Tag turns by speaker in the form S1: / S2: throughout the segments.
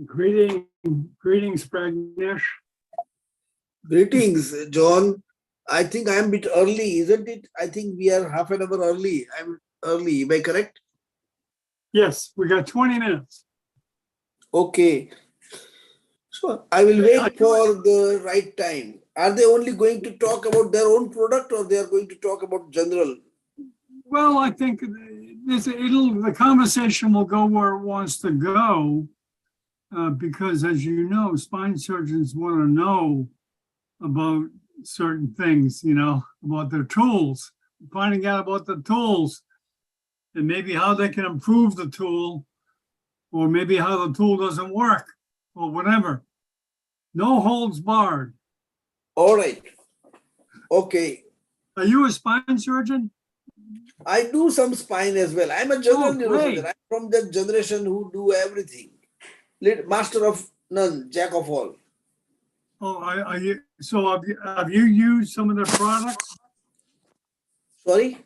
S1: Greetings, Pragnesh.
S2: Greetings, John. I think I am a bit early, isn't it? I think we are half an hour early. I'm early. Am I correct?
S1: Yes, we got 20 minutes.
S2: Okay. So I will wait for the right time. Are they only going to talk about their own product, or they are going to talk about general?
S1: Well, I think the conversation will go where it wants to go, because as you know, spine surgeons want to know about certain things, about their tools, finding out about the tools, and maybe how they can improve the tool, or maybe how the tool doesn't work, or whatever. No holds barred.
S2: All right. Okay.
S1: Are you a spine surgeon?
S2: I do some spine as well. I'm a general neurosurgeon. I'm from that generation who do everything. Master of none, jack of all.
S1: Oh, have you used some of their products?
S2: Sorry?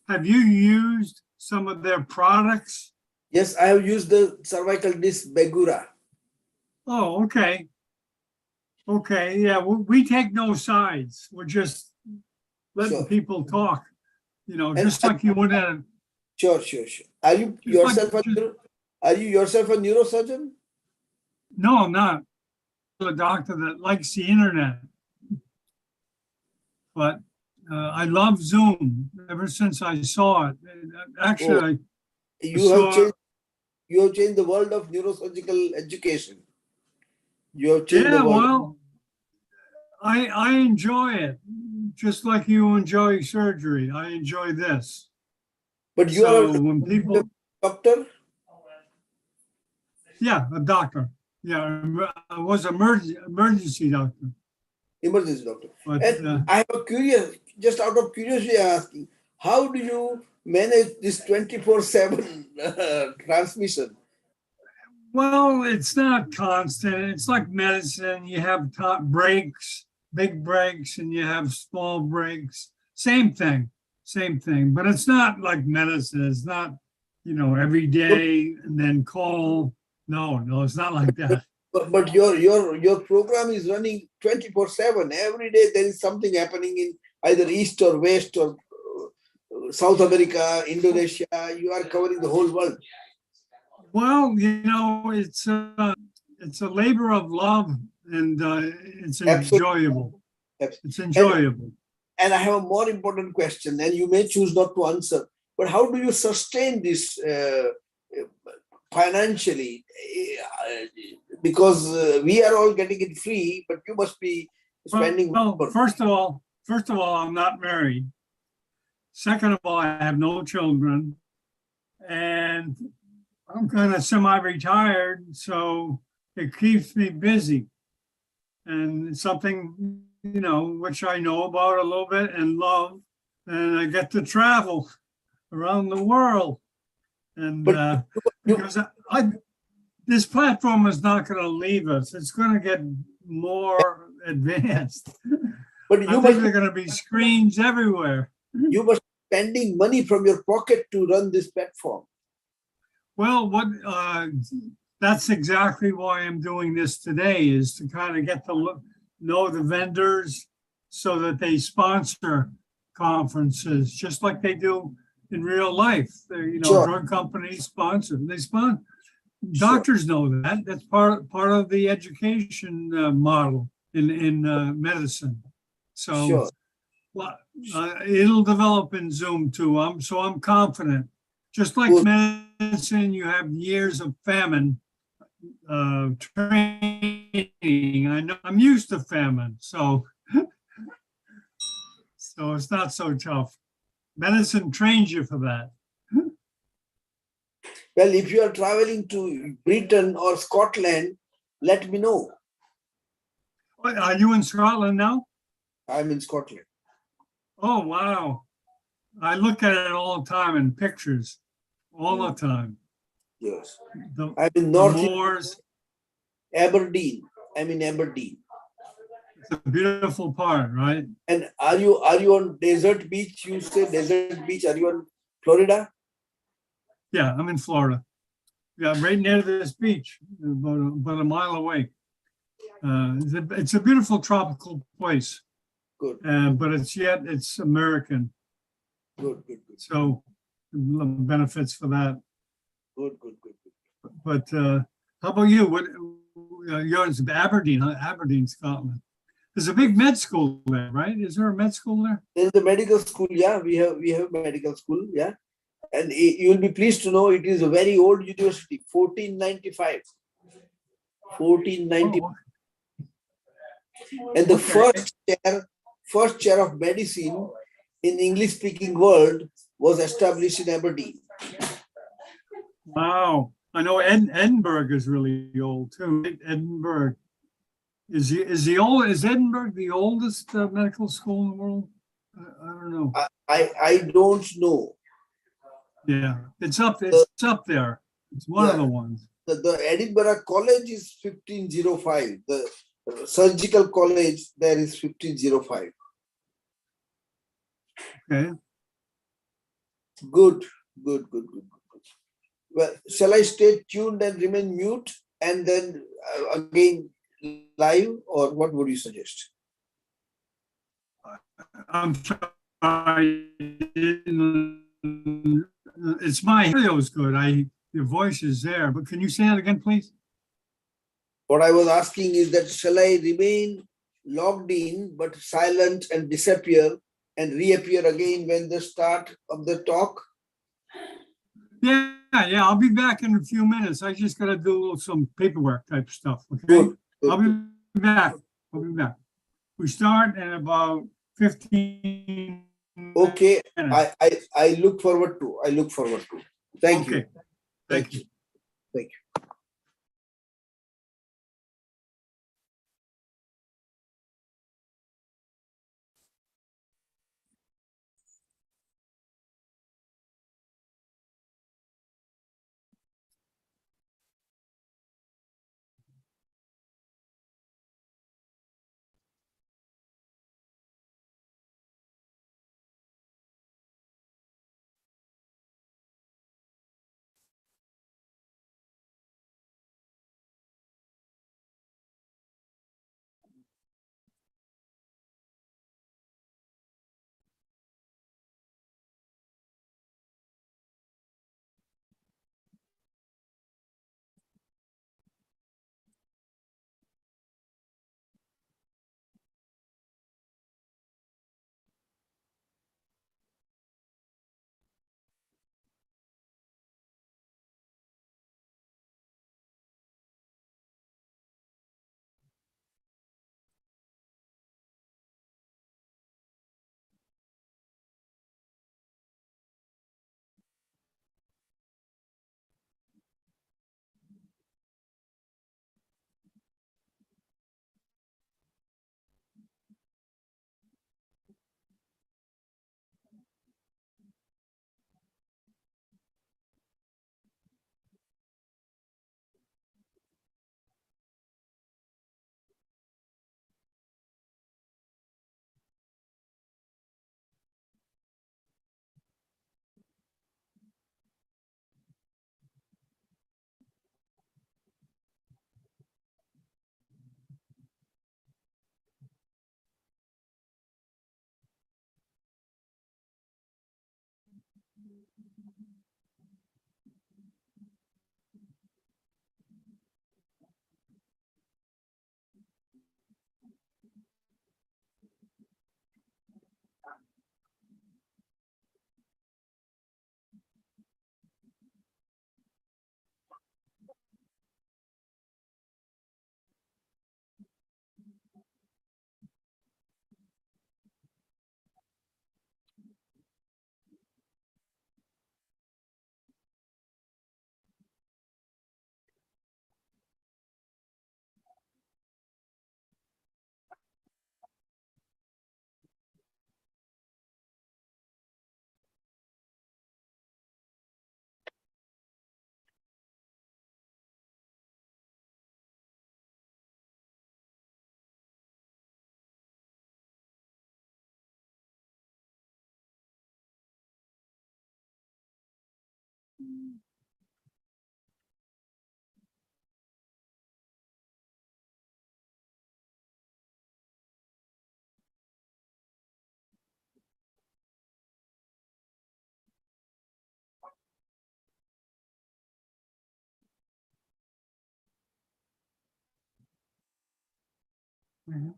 S1: Have you used some of their products?
S2: Yes, I have used the cervical disc Begura.
S1: Oh, okay. Okay, yeah, we take no sides. We're just letting
S2: Sure.
S1: people talk,
S2: And
S1: just like you would at,
S2: sure. Are you
S1: just like,
S2: yourself a neurosurgeon?
S1: no, I'm not a doctor that likes the internet, but I love Zoom ever since I saw it.
S2: Oh,
S1: Actually, I
S2: you have
S1: saw,
S2: changed the world of neurosurgical education. You have changed the
S1: yeah,
S2: world.
S1: well, I enjoy it, just like you enjoy surgery. I enjoy this.
S2: But you are
S1: So when
S2: a
S1: people,
S2: doctor?
S1: yeah, a doctor. Yeah, I was emergency doctor,
S2: Emergency doctor.
S1: but
S2: And I have a just out of curiosity, I'm asking, how do you manage this 24/7 transmission?
S1: well, it's not constant. It's like medicine. You have top breaks, big breaks, and you have small breaks. Same thing, but it's not like medicine. It's not, every day and then call. No, it's not like that.
S2: But your program is running 24/7. Every day there is something happening in either East or West or South America, Indonesia. You are covering the whole world.
S1: Well, it's a labor of love, and it's enjoyable.
S2: Absolutely.
S1: It's enjoyable.
S2: And I have a more important question, and you may choose not to answer. But how do you sustain this financially? Because we are all getting it free, but you must be spending.
S1: Well, first of all, I'm not married. Second of all, I have no children, and I'm kind of semi-retired, so it keeps me busy. And it's something, which I know about a little bit and love, and I get to travel around the world. And because this platform is not going to leave us, it's going to get more advanced.
S2: But
S1: I think there are going to be screens everywhere.
S2: You must be spending money from your pocket to run this platform.
S1: Well, that's exactly why I'm doing this today, is to kind of get to know the vendors so that they sponsor conferences just like they do in real life.
S2: Sure.
S1: Drug companies sponsor. Doctors know that. That's part of the education model in medicine. So
S2: Sure.
S1: It'll develop in Zoom too. I'm confident. Just like medicine, you have years of famine training. I know I'm used to famine, so it's not so tough. Medicine trains you for that.
S2: Well, if you are traveling to Britain or Scotland, let me know.
S1: Are you in Scotland now?
S2: I'm in Scotland.
S1: Oh, wow. I look at it all the time in pictures, all the time.
S2: Yes. I'm in North
S1: Moors.
S2: Aberdeen. I'm in Aberdeen.
S1: It's a beautiful part, right?
S2: And are you on Desert Beach? You say Desert Beach. Are you on Florida?
S1: Yeah, I'm in Florida. Yeah, right near this beach, about a mile away. It's a beautiful tropical place.
S2: Good.
S1: But it's American.
S2: Good.
S1: So benefits for that.
S2: Good.
S1: But how about you? You're in Aberdeen, Aberdeen, Scotland. There's a big med school there, right? Is there a med school there?
S2: There's a medical school. Yeah, we have medical school. Yeah, and you will be pleased to know it is a very old university, 1495. 1490.
S1: Oh,
S2: and the
S1: okay.
S2: first chair of medicine in English-speaking world was established in Aberdeen.
S1: Wow. I know Edinburgh is really old too. Edinburgh. Is Edinburgh the oldest medical school in the world? I don't know.
S2: I don't know.
S1: Yeah, it's up there. It's one of the ones.
S2: The Edinburgh College is 1505. The surgical college there is 1505.
S1: Okay.
S2: Good. Well, shall I stay tuned and remain mute and then again live, or what would you suggest?
S1: I'm sorry. It's my audio is good. Your voice is there, but can you say that again, please?
S2: What I was asking is that shall I remain logged in but silent and disappear and reappear again when the start of the talk?
S1: Yeah, I'll be back in a few minutes. I just gotta do some paperwork type stuff, okay?
S2: Good.
S1: I'll be back. I'll be back. We start in about 15
S2: Okay,
S1: minutes.
S2: I look forward to. Thank you.
S1: Okay, thank you.
S2: Thank you.
S1: Mhm.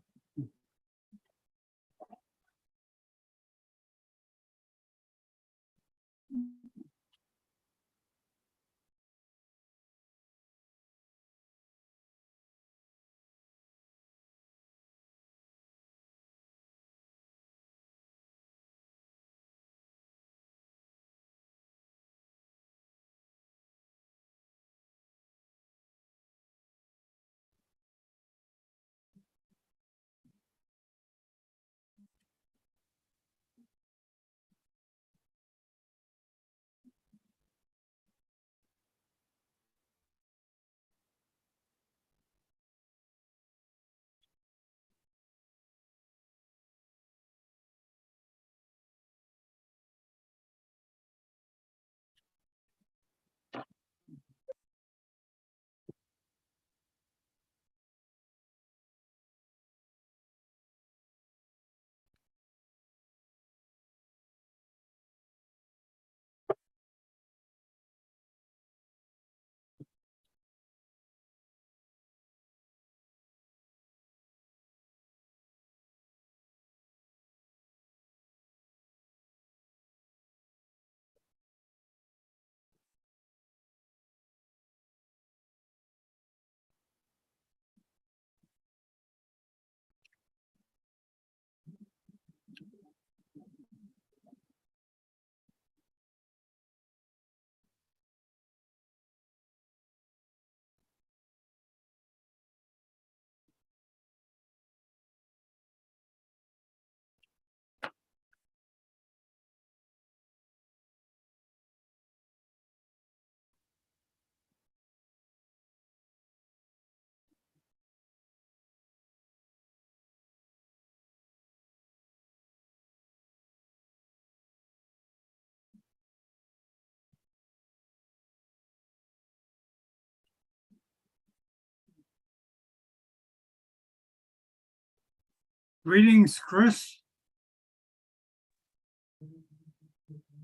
S1: Greetings, Chris.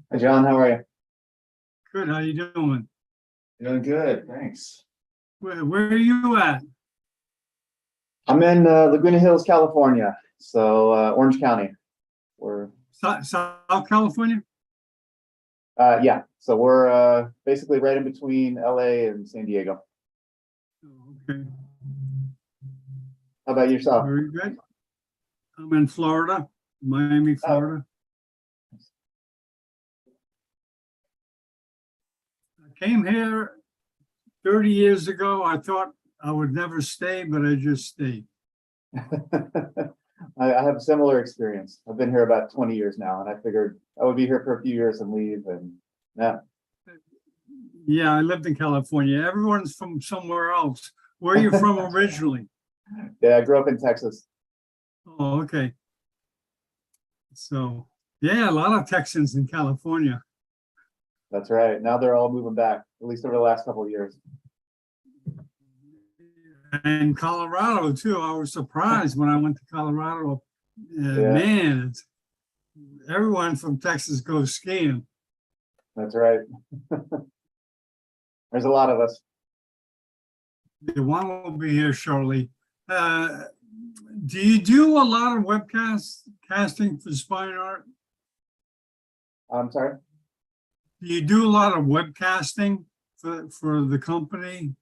S3: Hi, John. How are you?
S1: Good, how you doing?
S3: Doing good, thanks.
S1: Where are you at?
S3: I'm in Laguna Hills, California, so Orange County. We're
S1: South California?
S3: yeah, so we're basically right in between LA and San Diego.
S1: Oh, okay,
S3: How about yourself?
S1: very good. I'm in Florida, Miami, Florida. I came here 30 years ago. I thought I would never stay, but I just stayed.
S3: I have a similar experience. I've been here about 20 years now, and I figured I would be here for a few years and leave, and yeah.
S1: Yeah, I lived in California. Everyone's from somewhere else. Where are you from originally?
S3: Yeah, I grew up in Texas.
S1: Oh, okay. So, yeah, a lot of Texans in California.
S3: That's right. Now they're all moving back, at least over the last couple of years.
S1: And Colorado too. I was surprised when I went to Colorado.
S3: Yeah.
S1: Man, everyone from Texas goes skiing.
S3: That's right. There's a lot of us.
S1: The one will be here shortly. Do you do a lot of casting for SPINEART?
S3: I'm sorry?
S1: Do you do a lot of webcasting for the company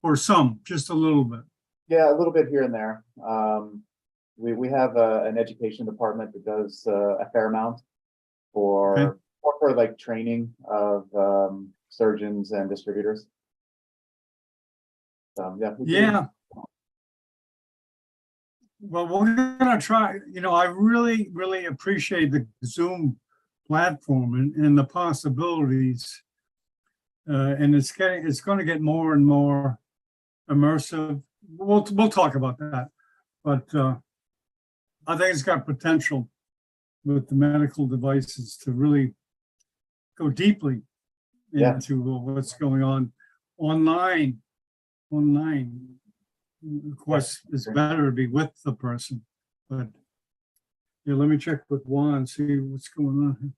S1: or some, just a little bit?
S3: Yeah, a little bit here and there. We have an education department that does a fair amount for like training of surgeons and distributors. Yeah.
S1: Yeah. Well, we're gonna try. I really, really appreciate the Zoom platform and the possibilities. And it's going to get more and more immersive. We'll talk about that, but I think it's got potential with the medical devices to really go deeply into what's going on online. Of course, it's better to be with the person, but yeah, let me check with Juan and see what's going on here.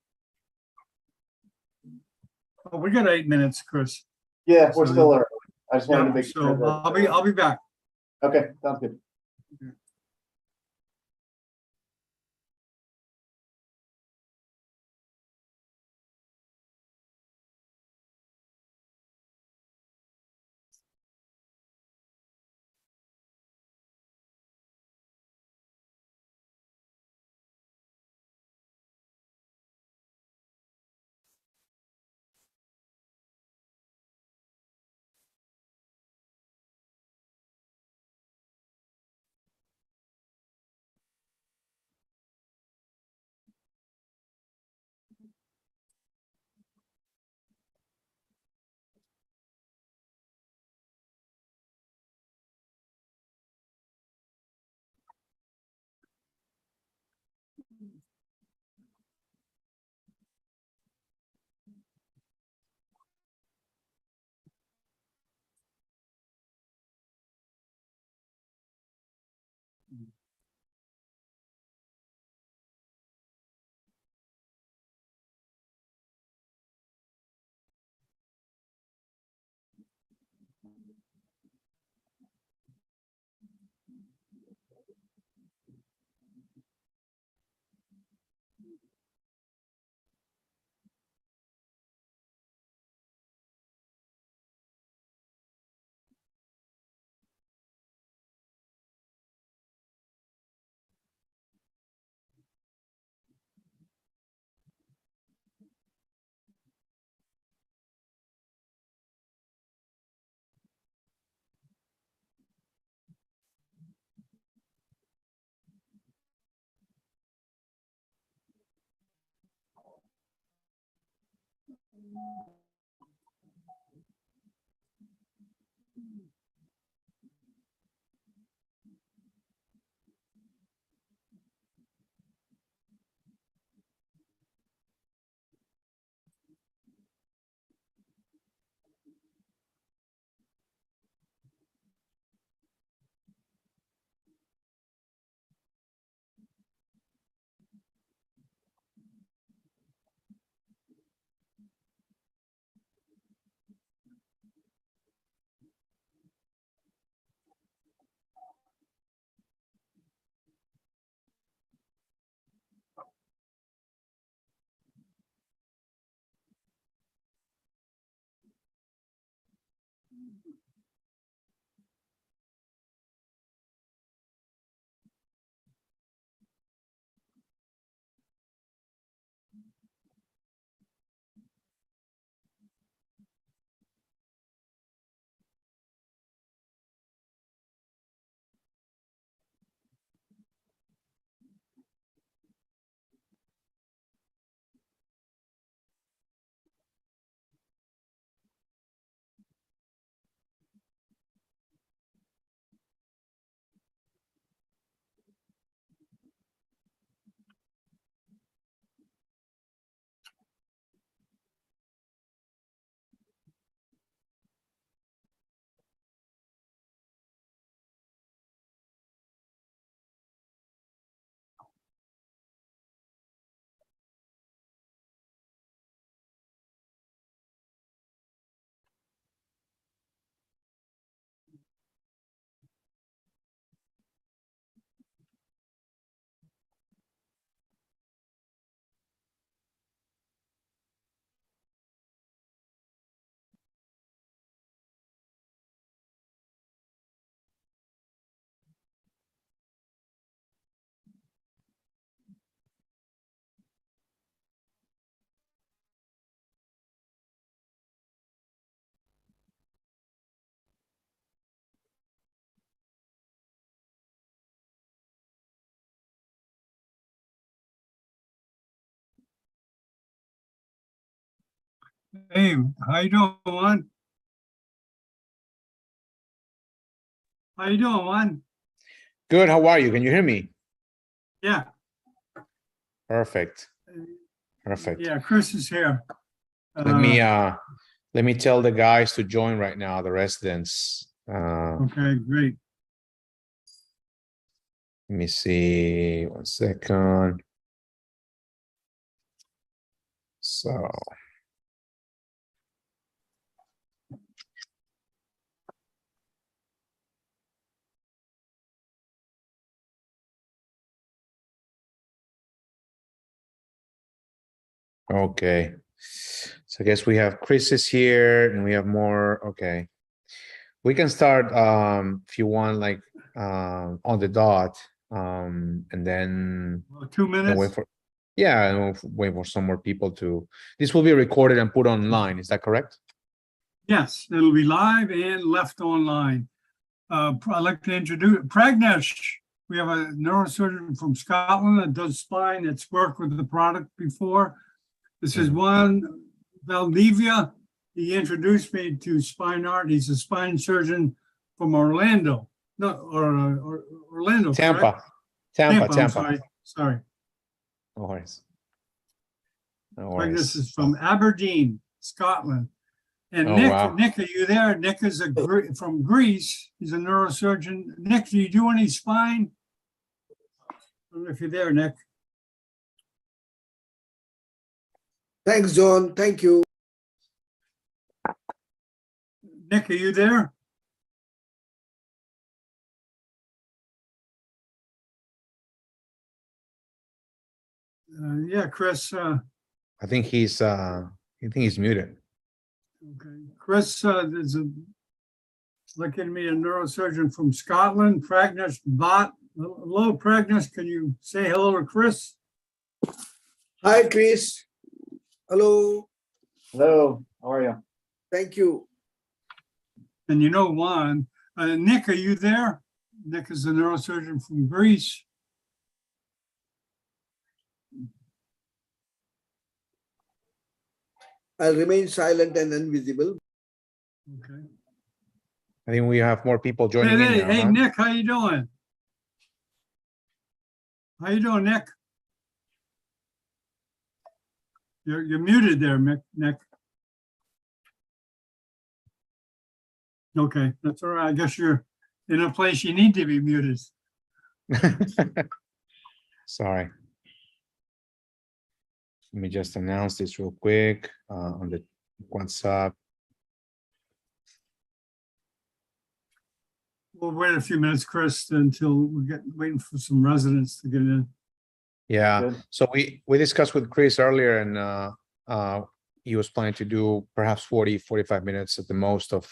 S1: Oh, we got 8 minutes, Chris.
S3: Yeah, we're still early. I just wanted to make
S1: sure.
S3: sure that,
S1: I'll be back.
S3: okay, sounds good.
S1: Hey, how you doing, Juan? How you doing, Juan?
S4: Good. How are you? Can you hear me?
S1: Yeah,
S4: Perfect. Perfect.
S1: yeah, Chris is here.
S4: Let me tell the guys to join right now, the residents.
S1: Okay, great.
S4: Let me see 1 second. So okay. So I guess we have Chris is here and we have more. Okay. We can start if you want, like on the dot. And then
S1: Well, 2
S4: and
S1: minutes.
S4: wait for, yeah, and we'll wait for some more people to, this will be recorded and put online, is that correct?
S1: Yes, it'll be live and left online. I'd like to introduce Pragnesh. We have a neurosurgeon from Scotland that does spine. That's worked with the product before. This is Juan Valdivia. He introduced me to SPINEART. He's a spine surgeon from Orlando. No, or Orlando.
S4: Tampa.
S1: Correct?
S4: Tampa.
S1: I'm sorry.
S4: No worries. No
S1: Pragnesh
S4: worries.
S1: is from Aberdeen, Scotland. And
S4: Oh,
S1: Nick,
S4: wow.
S1: Nick, are you there? Nick is from Greece. He's a neurosurgeon. Nick, do you do any spine? I don't know if you're there, Nick.
S2: Thanks, John. Thank you.
S1: Nick, are you there? Yeah, Chris.
S4: I think he's muted.
S1: Okay, Chris is looking at me, a neurosurgeon from Scotland. Pragnesh Bhatt. Hello, Pragnesh. Can you say hello to Chris?
S2: Hi, Chris. Hello.
S3: Hello, how are you?
S2: Thank you.
S1: And you know Juan. Nick, are you there? Nick is a neurosurgeon from Greece.
S2: I'll remain silent and invisible.
S1: Okay.
S4: I think we have more people joining in now.
S1: Hey,
S4: huh?
S1: Nick, how you doing? How you doing, Nick? You're muted there, Nick. Okay, that's all right. I guess you're in a place you need to be muted.
S4: Sorry. Let me just announce this real quick on the WhatsApp.
S1: We'll wait a few minutes, Chris, until we get waiting for some residents to get in.
S4: Yeah.
S3: Good.
S4: So we discussed with Chris earlier, and he was planning to do perhaps 40, 45 minutes at the most of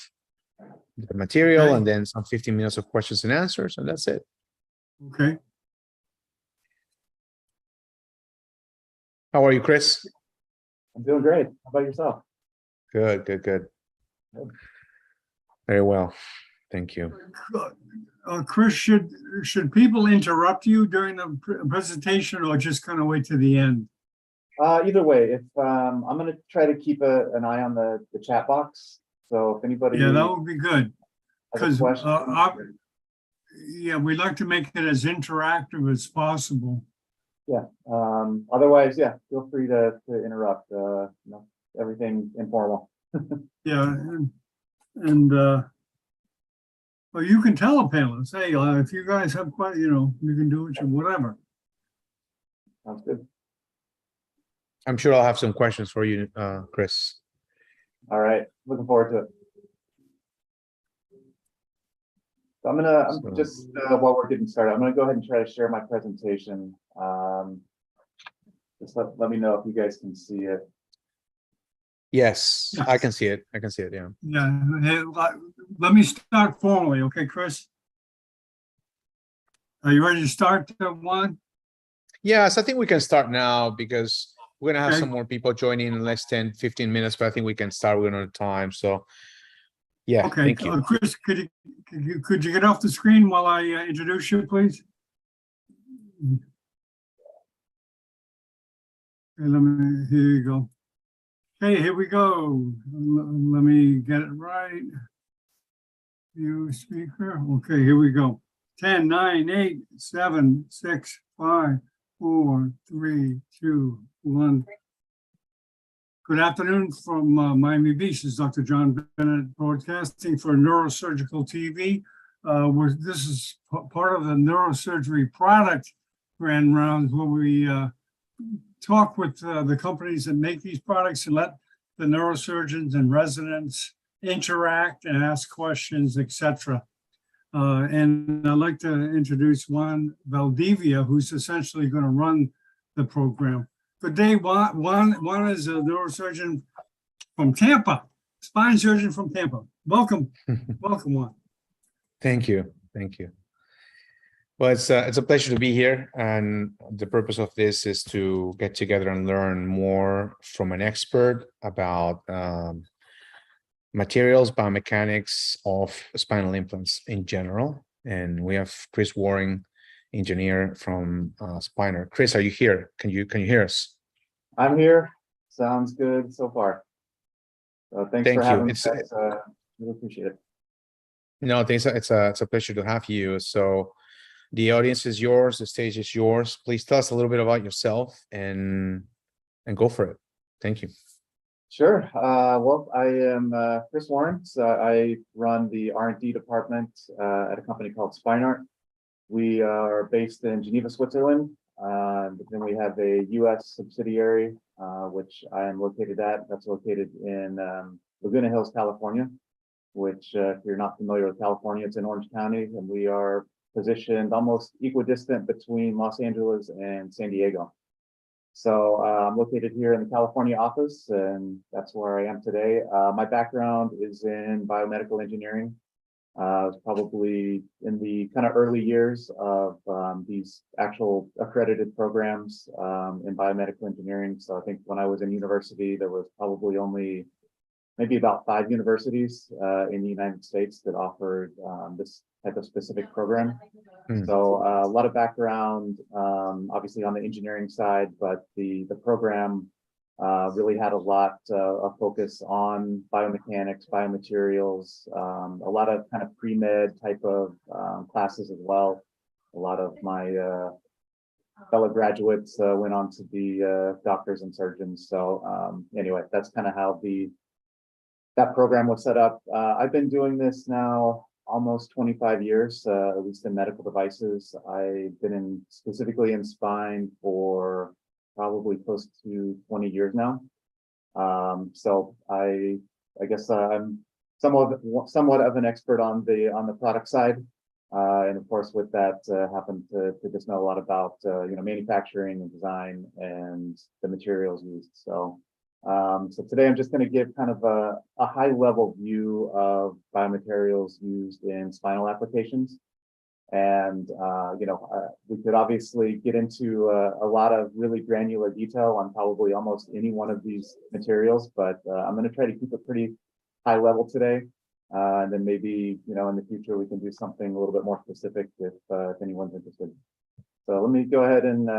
S4: the material,
S1: Okay.
S4: and then some 15 minutes of questions and answers, and that's it.
S1: Okay.
S4: How are you, Chris?
S3: I'm doing great. How about yourself?
S4: Good, good, good. Very well. Thank you.
S1: Chris, should people interrupt you during the presentation or just kind of wait to the end?
S3: Either way, if I'm going to try to keep an eye on the chat box. So if anybody
S1: Yeah, that would be good.
S3: has a
S1: Because
S3: question,
S1: yeah, we'd like to make it as interactive as possible.
S3: yeah. Otherwise, yeah, feel free to interrupt. You know, everything informal.
S1: Yeah, and well, you can tell the panelists, hey, if you guys have quite, you can do it, whatever.
S3: Sounds good.
S4: I'm sure I'll have some questions for you, Chris.
S3: All right, looking forward to it. So I'm just while we're getting started, I'm gonna go ahead and try to share my presentation. Just let me know if you guys can see it.
S4: Yes,
S1: Yes.
S4: I can see it. I can see it. Yeah.
S1: Yeah, hey, let me start formally, okay, Chris? Are you ready to start, Juan?
S4: Yes, I think we can start now because we're gonna have
S1: Okay.
S4: some more people joining in less 10, 15 minutes, but I think we can start with another time. So yeah,
S1: Okay,
S4: thank you.
S1: Chris, could you get off the screen while I introduce you, please? Okay, here you go. Okay, here we go. Let me get it right. View speaker. Okay, here we go. 10, 9, 8, 7, 6, 5, 4, 3, 2, 1. Good afternoon from Miami Beach. This is Dr. John Bennett broadcasting for Neurosurgical TV. This is part of the Neurosurgery product grand rounds where we talk with the companies that make these products and let the neurosurgeons and residents interact and ask questions, etc. And I'd like to introduce Juan Valdivia, who's essentially going to run the program. Good day, Juan. Juan is a neurosurgeon from Tampa, spine surgeon from Tampa. Welcome. Welcome, Juan.
S4: Thank you. Thank you. Well, it's a pleasure to be here. And the purpose of this is to get together and learn more from an expert about materials, biomechanics of spinal implants in general. And we have Chris Waring, engineer from SPINEART. Chris, are you here? Can you hear us?
S3: I'm here. Sounds good so far. Thanks
S4: Thank
S3: for
S4: you.
S3: having me. Really appreciate it.
S4: No, it's a pleasure to have you. So the audience is yours, the stage is yours. Please tell us a little bit about yourself and go for it. Thank you.
S3: Sure. Well, I am Chris Waring. So I run the R&D department at a company called SPINEART. We are based in Geneva, Switzerland. But then we have a U.S. subsidiary, which I am located at. That's located in Laguna Hills, California, which if you're not familiar with California, it's in Orange County, and we are positioned almost equidistant between Los Angeles and San Diego. So I'm located here in the California office, and that's where I am today. My background is in biomedical engineering. It's probably in the kind of early years of these actual accredited programs in biomedical engineering. So I think when I was in university, there was probably only maybe about 5 universities in the United States that offered this type of specific program. So a lot of background, obviously on the engineering side, but the program really had a lot of focus on biomechanics, biomaterials, a lot of kind of pre-med type of classes as well. A lot of my fellow graduates went on to be doctors and surgeons. So anyway, that's kind of how that program was set up. I've been doing this now almost 25 years, at least in medical devices. I've been specifically in spine for probably close to 20 years now. So I guess I'm somewhat of an expert on the product side. And of course, with that, happen to just know a lot about manufacturing and design and the materials used. So So today I'm just going to give kind of a high level view of biomaterials used in spinal applications. And, we could obviously get into a lot of really granular detail on probably almost any one of these materials, but I'm going to try to keep it pretty high level today. And then maybe, in the future, we can do something a little bit more specific if anyone's interested. So let me go ahead and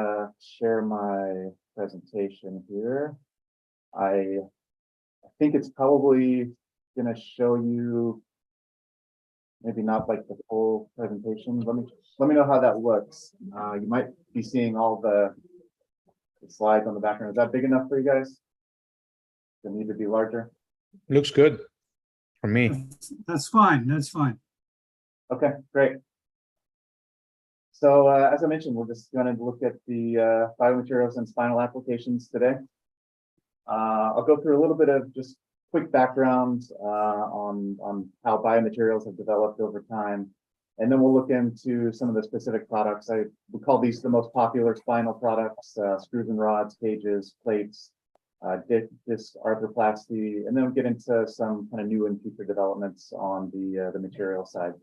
S3: share my presentation here. I think it's probably going to show you maybe not like the full presentation. Let me know how that looks. You might be seeing all the slides on the background. Is that big enough for you guys? Does it need to be larger?
S4: Looks good for me.
S1: That's fine. That's fine.
S3: Okay, great. So as I mentioned, we're just going to look at the biomaterials and spinal applications today. I'll go through a little bit of just quick background on how biomaterials have developed over time, and then we'll look into some of the specific products. We call these the most popular spinal products: screws and rods, cages, plates, disc arthroplasty, and then we'll get into some kind of new and future developments on the material side.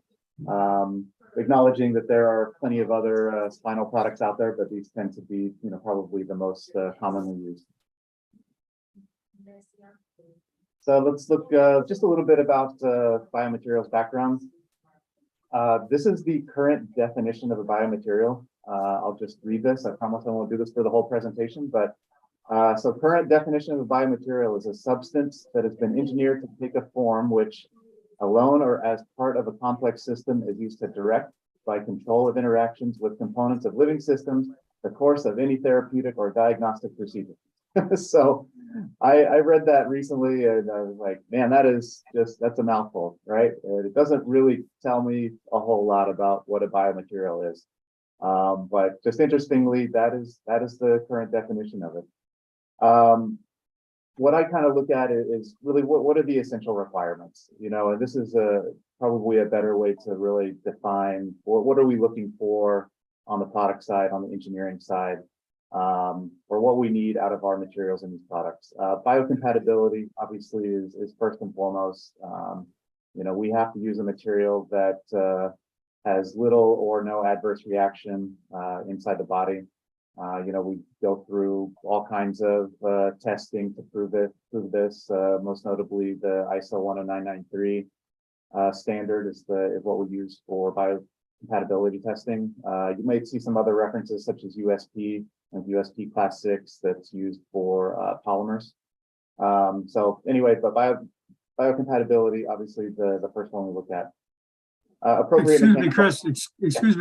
S3: Acknowledging that there are plenty of other spinal products out there, but these tend to be, probably the most commonly used. So let's look just a little bit about biomaterials background. This is the current definition of a biomaterial. I'll just read this. I promise I won't do this for the whole presentation, but so current definition of a biomaterial is a substance that has been engineered to take a form which, alone or as part of a complex system, is used to direct, by control of interactions with components of living systems, the course of any therapeutic or diagnostic procedure. So I read that recently and I was like, man, that's a mouthful, right? And it doesn't really tell me a whole lot about what a biomaterial is. But just interestingly, that is the current definition of it. What I kind of look at is really what are the essential requirements, and this is probably a better way to really define what are we looking for on the product side, on the engineering side, or what we need out of our materials in these products. Biocompatibility obviously is first and foremost. We have to use a material that has little or no adverse reaction inside the body. We go through all kinds of testing to prove this. Most notably, the ISO 10993 standard is what we use for biocompatibility testing. You might see some other references such as USP and USP Class 6 that's used for polymers. So anyway, but biocompatibility, obviously the first one we look at. Appropriate.
S1: Excuse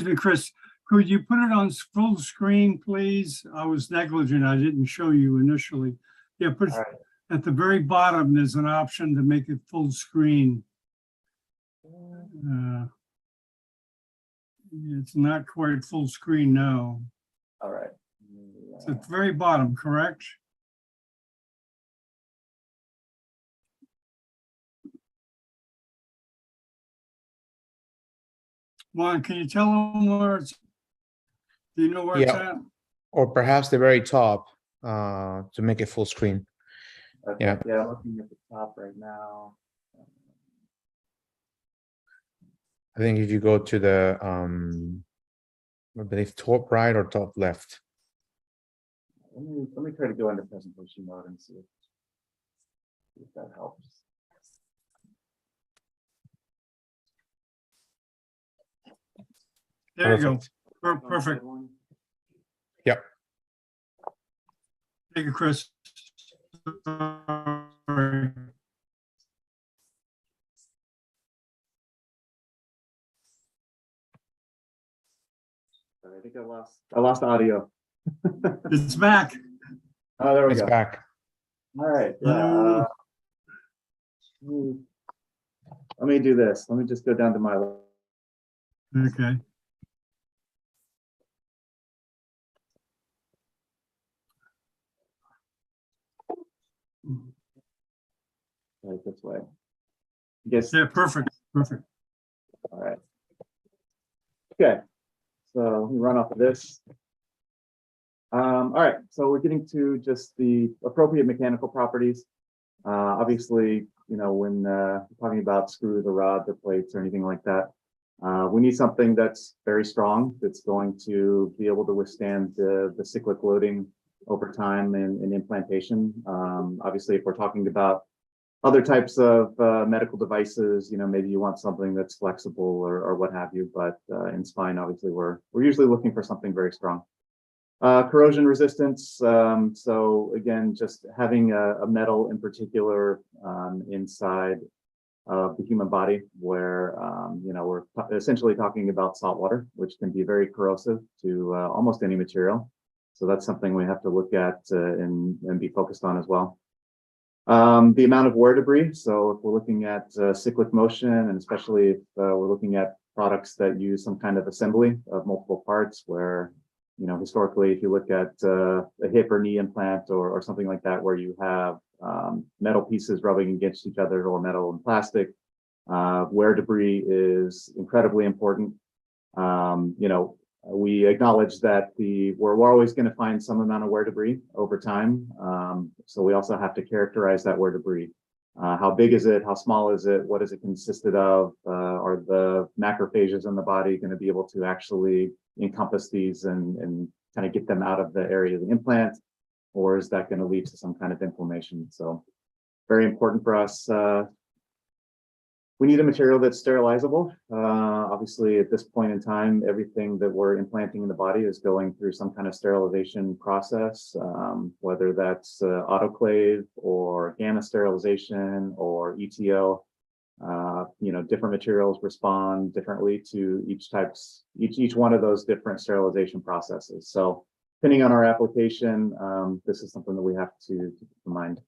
S1: me, Chris. Could you put it on full screen, please? I was negligent. I didn't show you initially. Yeah, put it at the very bottom. There's an option to make it full screen. It's not quite full screen now.
S3: All right.
S1: It's at the very bottom, correct? Juan, can you tell them where it's? Do you know where it's at?
S4: Or perhaps the very top to make it full screen.
S3: Okay.
S4: Yeah.
S3: Yeah, I'm looking at the top right now.
S4: I think if you go to the I believe top right or top left.
S3: Let me try to go into presentation mode and see if that helps.
S1: There you go.
S4: Perfect.
S1: Perfect.
S4: Yep.
S1: Thank you, Chris. Sorry.
S3: I think I lost audio.
S1: It's back.
S3: Oh, there we
S4: It's
S3: go.
S4: back.
S3: All right. Yeah. Let me do this. Let me just go down to my.
S1: Okay.
S3: Right this way. I guess.
S1: Yeah, perfect. Perfect.
S3: All right. Okay. So we run off of this. All right, so we're getting to just the appropriate mechanical properties. Obviously, when talking about screws or rods or plates or anything like that, we need something that's very strong, that's going to be able to withstand the cyclic loading over time and implantation. Obviously, if we're talking about other types of medical devices, maybe you want something that's flexible or what have you, but in spine, obviously, we're usually looking for something very strong. Corrosion resistance. So again, just having a metal in particular inside of the human body where, we're essentially talking about salt water, which can be very corrosive to almost any material. So that's something we have to look at and be focused on as well. The amount of wear debris. So if we're looking at cyclic motion, and especially if we're looking at products that use some kind of assembly of multiple parts where, historically, if you look at a hip or knee implant or something like that, where you have metal pieces rubbing against each other or metal and plastic, wear debris is incredibly important. We acknowledge that we're always going to find some amount of wear debris over time. So we also have to characterize that wear debris. How big is it? How small is it? What is it consisted of? Are the macrophages in the body going to be able to actually encompass these and kind of get them out of the area of the implant? Or is that going to lead to some kind of inflammation? So very important for us. We need a material that's sterilizable. Obviously, at this point in time, everything that we're implanting in the body is going through some kind of sterilization process, whether that's autoclave or gamma sterilization or ETO. Different materials respond differently to each one of those different sterilization processes. So depending on our application, this is something that we have to keep in mind.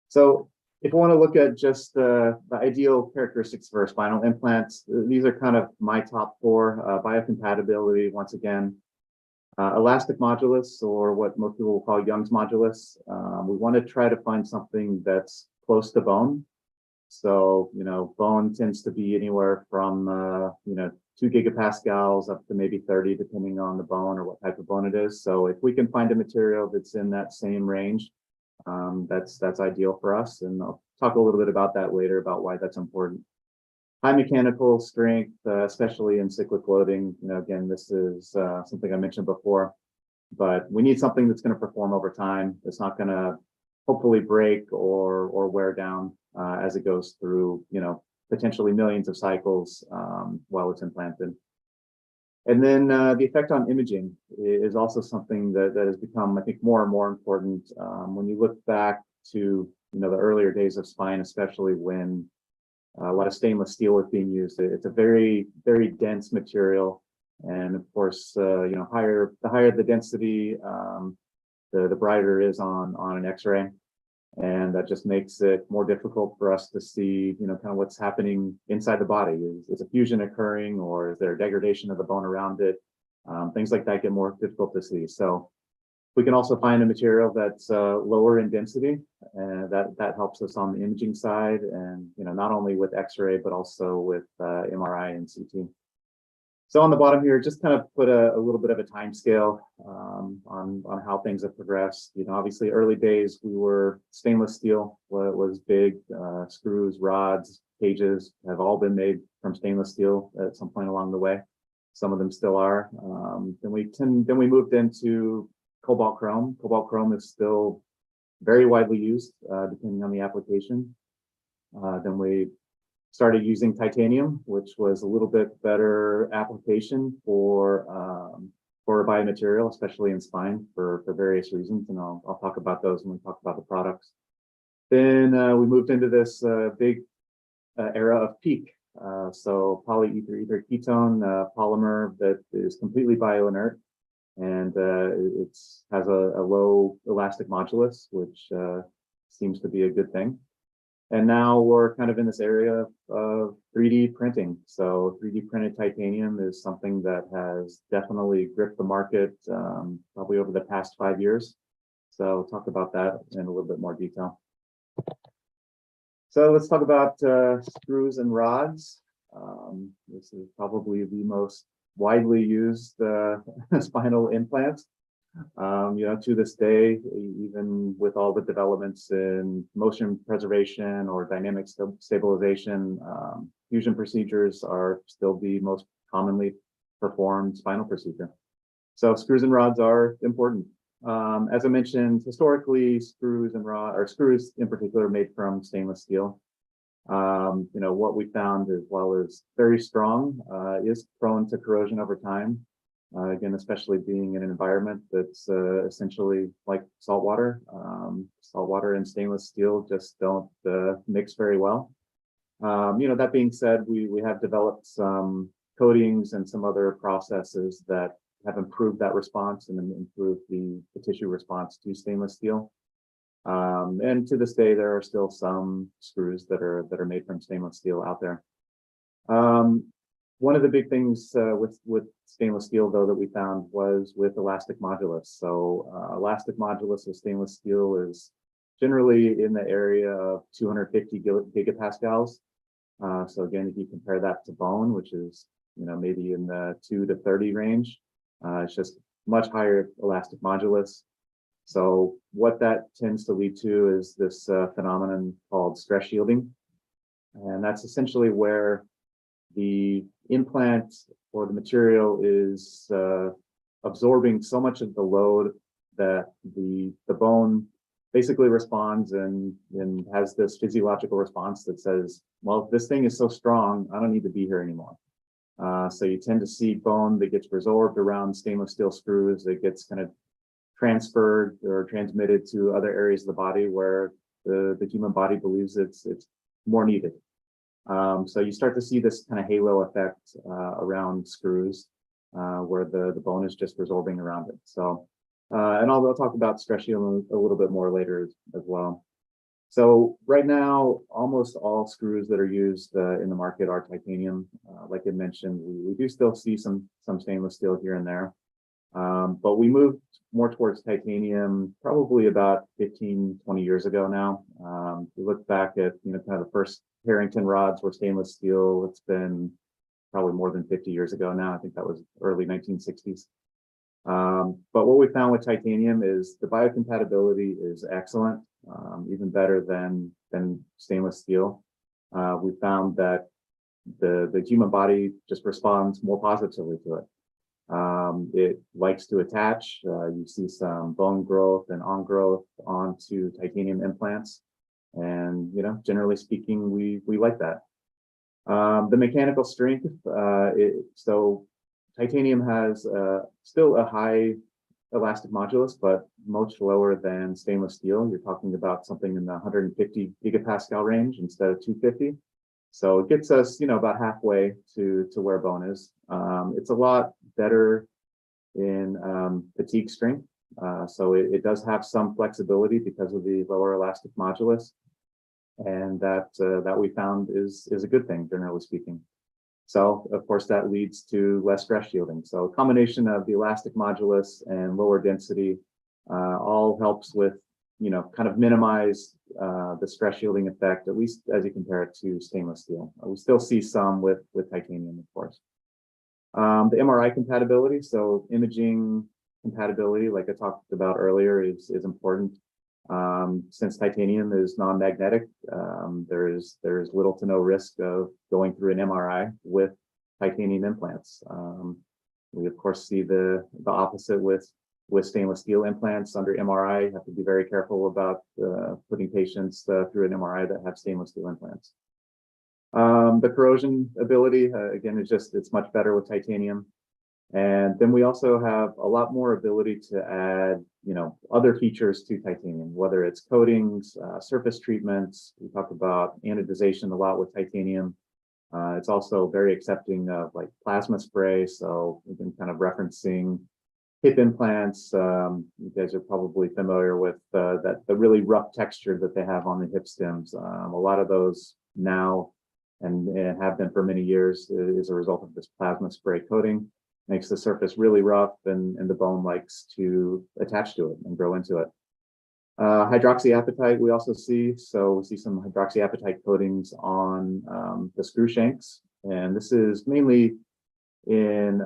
S3: So if we want to look at just the ideal characteristics for spinal implants, these are kind of my top four. Biocompatibility, once again, elastic modulus, or what most people will call Young's modulus. We want to try to find something that's close to bone. So, bone tends to be anywhere from, 2 gigapascals up to maybe 30, depending on the bone or what type of bone it is. So if we can find a material that's in that same range, that's ideal for us. And I'll talk a little bit about that later, about why that's important. High mechanical strength, especially in cyclic loading. Again, this is something I mentioned before, but we need something that's going to perform over time. It's not going to hopefully break or wear down as it goes through, potentially millions of cycles while it's implanted. And then the effect on imaging is also something that has become, I think, more and more important. When you look back to, the earlier days of spine, especially when a lot of stainless steel was being used, it's a very, very dense material. And of course, the higher the density, the brighter it is on an X-ray. And that just makes it more difficult for us to see, kind of what's happening inside the body. Is a fusion occurring, or is there a degradation of the bone around it? Things like that get more difficult to see. So we can also find a material that's lower in density, and that helps us on the imaging side, and not only with X-ray but also with MRI and CT. So on the bottom here, just kind of put a little bit of a time scale on how things have progressed. Obviously early days, we were stainless steel was big. Screws, rods, cages have all been made from stainless steel at some point along the way. Some of them still are. Then we moved into cobalt chrome. Cobalt chrome is still very widely used, depending on the application. Then we started using titanium, which was a little bit better application for a biomaterial, especially in spine for various reasons. And I'll talk about those when we talk about the products. Then we moved into this big era of PEEK. So polyether ketone polymer that is completely bioinert, and it has a low elastic modulus, which seems to be a good thing. And now we're kind of in this area of 3D printing. So 3D printed titanium is something that has definitely gripped the market probably over the past 5 years. So we'll talk about that in a little bit more detail. So let's talk about screws and rods. This is probably the most widely used spinal implants. To this day, even with all the developments in motion preservation or dynamic stabilization, fusion procedures are still the most commonly performed spinal procedure. So screws and rods are important. As I mentioned, historically, screws in particular made from stainless steel. What we found, as well as very strong, is prone to corrosion over time. Again, especially being in an environment that's essentially like saltwater. Saltwater and stainless steel just don't mix very well. That being said, we have developed some coatings and some other processes that have improved that response and improved the tissue response to stainless steel. And to this day, there are still some screws that are made from stainless steel out there. One of the big things with stainless steel, though, that we found was with elastic modulus. So elastic modulus of stainless steel is generally in the area of 250 gigapascals. So again, if you compare that to bone, which is maybe in the 2 to 30 range, it's just much higher elastic modulus. So what that tends to lead to is this phenomenon called stress shielding. And that's essentially where the implant or the material is absorbing so much of the load that the bone basically responds and has this physiological response that says, well, this thing is so strong, I don't need to be here anymore. So you tend to see bone that gets resorbed around stainless steel screws, that gets kind of transferred or transmitted to other areas of the body where the human body believes it's more needed. So you start to see this kind of halo effect around screws where the bone is just resorbing around it. So, and I'll talk about stress shielding a little bit more later as well. So right now, almost all screws that are used in the market are titanium. Like I mentioned, we do still see some stainless steel here and there. But we moved more towards titanium probably about 15, 20 years ago now. We look back at, kind of the first Harrington rods were stainless steel. It's been probably more than 50 years ago now. I think that was early 1960s. But what we found with titanium is the biocompatibility is excellent, even better than stainless steel. We found that the human body just responds more positively to it. It likes to attach. You see some bone growth and on growth onto titanium implants. And, generally speaking, we like that. The mechanical strength, so titanium has still a high elastic modulus, but much lower than stainless steel. You're talking about something in the 150 gigapascal range instead of 250. So it gets us, about halfway to where bone is. It's a lot better in fatigue strength. So it does have some flexibility because of the lower elastic modulus. And that we found is a good thing, generally speaking. So of course that leads to less stress shielding. So a combination of the elastic modulus and lower density all helps with, kind of minimize the stress shielding effect, at least as you compare it to stainless steel. We still see some with titanium, of course. The MRI compatibility, so imaging compatibility, like I talked about earlier, is important. Since titanium is non-magnetic, there's little to no risk of going through an MRI with titanium implants. We of course see the opposite with stainless steel implants under MRI. You have to be very careful about putting patients through an MRI that have stainless steel implants. The corrosion ability, again, it's much better with titanium. And then we also have a lot more ability to add, other features to titanium, whether it's coatings, surface treatments. We talk about anodization a lot with titanium. It's also very accepting of like plasma spray. So we've been kind of referencing hip implants. You guys are probably familiar with the really rough texture that they have on the hip stems. A lot of those now and have been for many years is a result of this plasma spray coating. Makes the surface really rough and the bone likes to attach to it and grow into it. Hydroxyapatite we also see. So we see some hydroxyapatite coatings on the screw shanks. And this is mainly in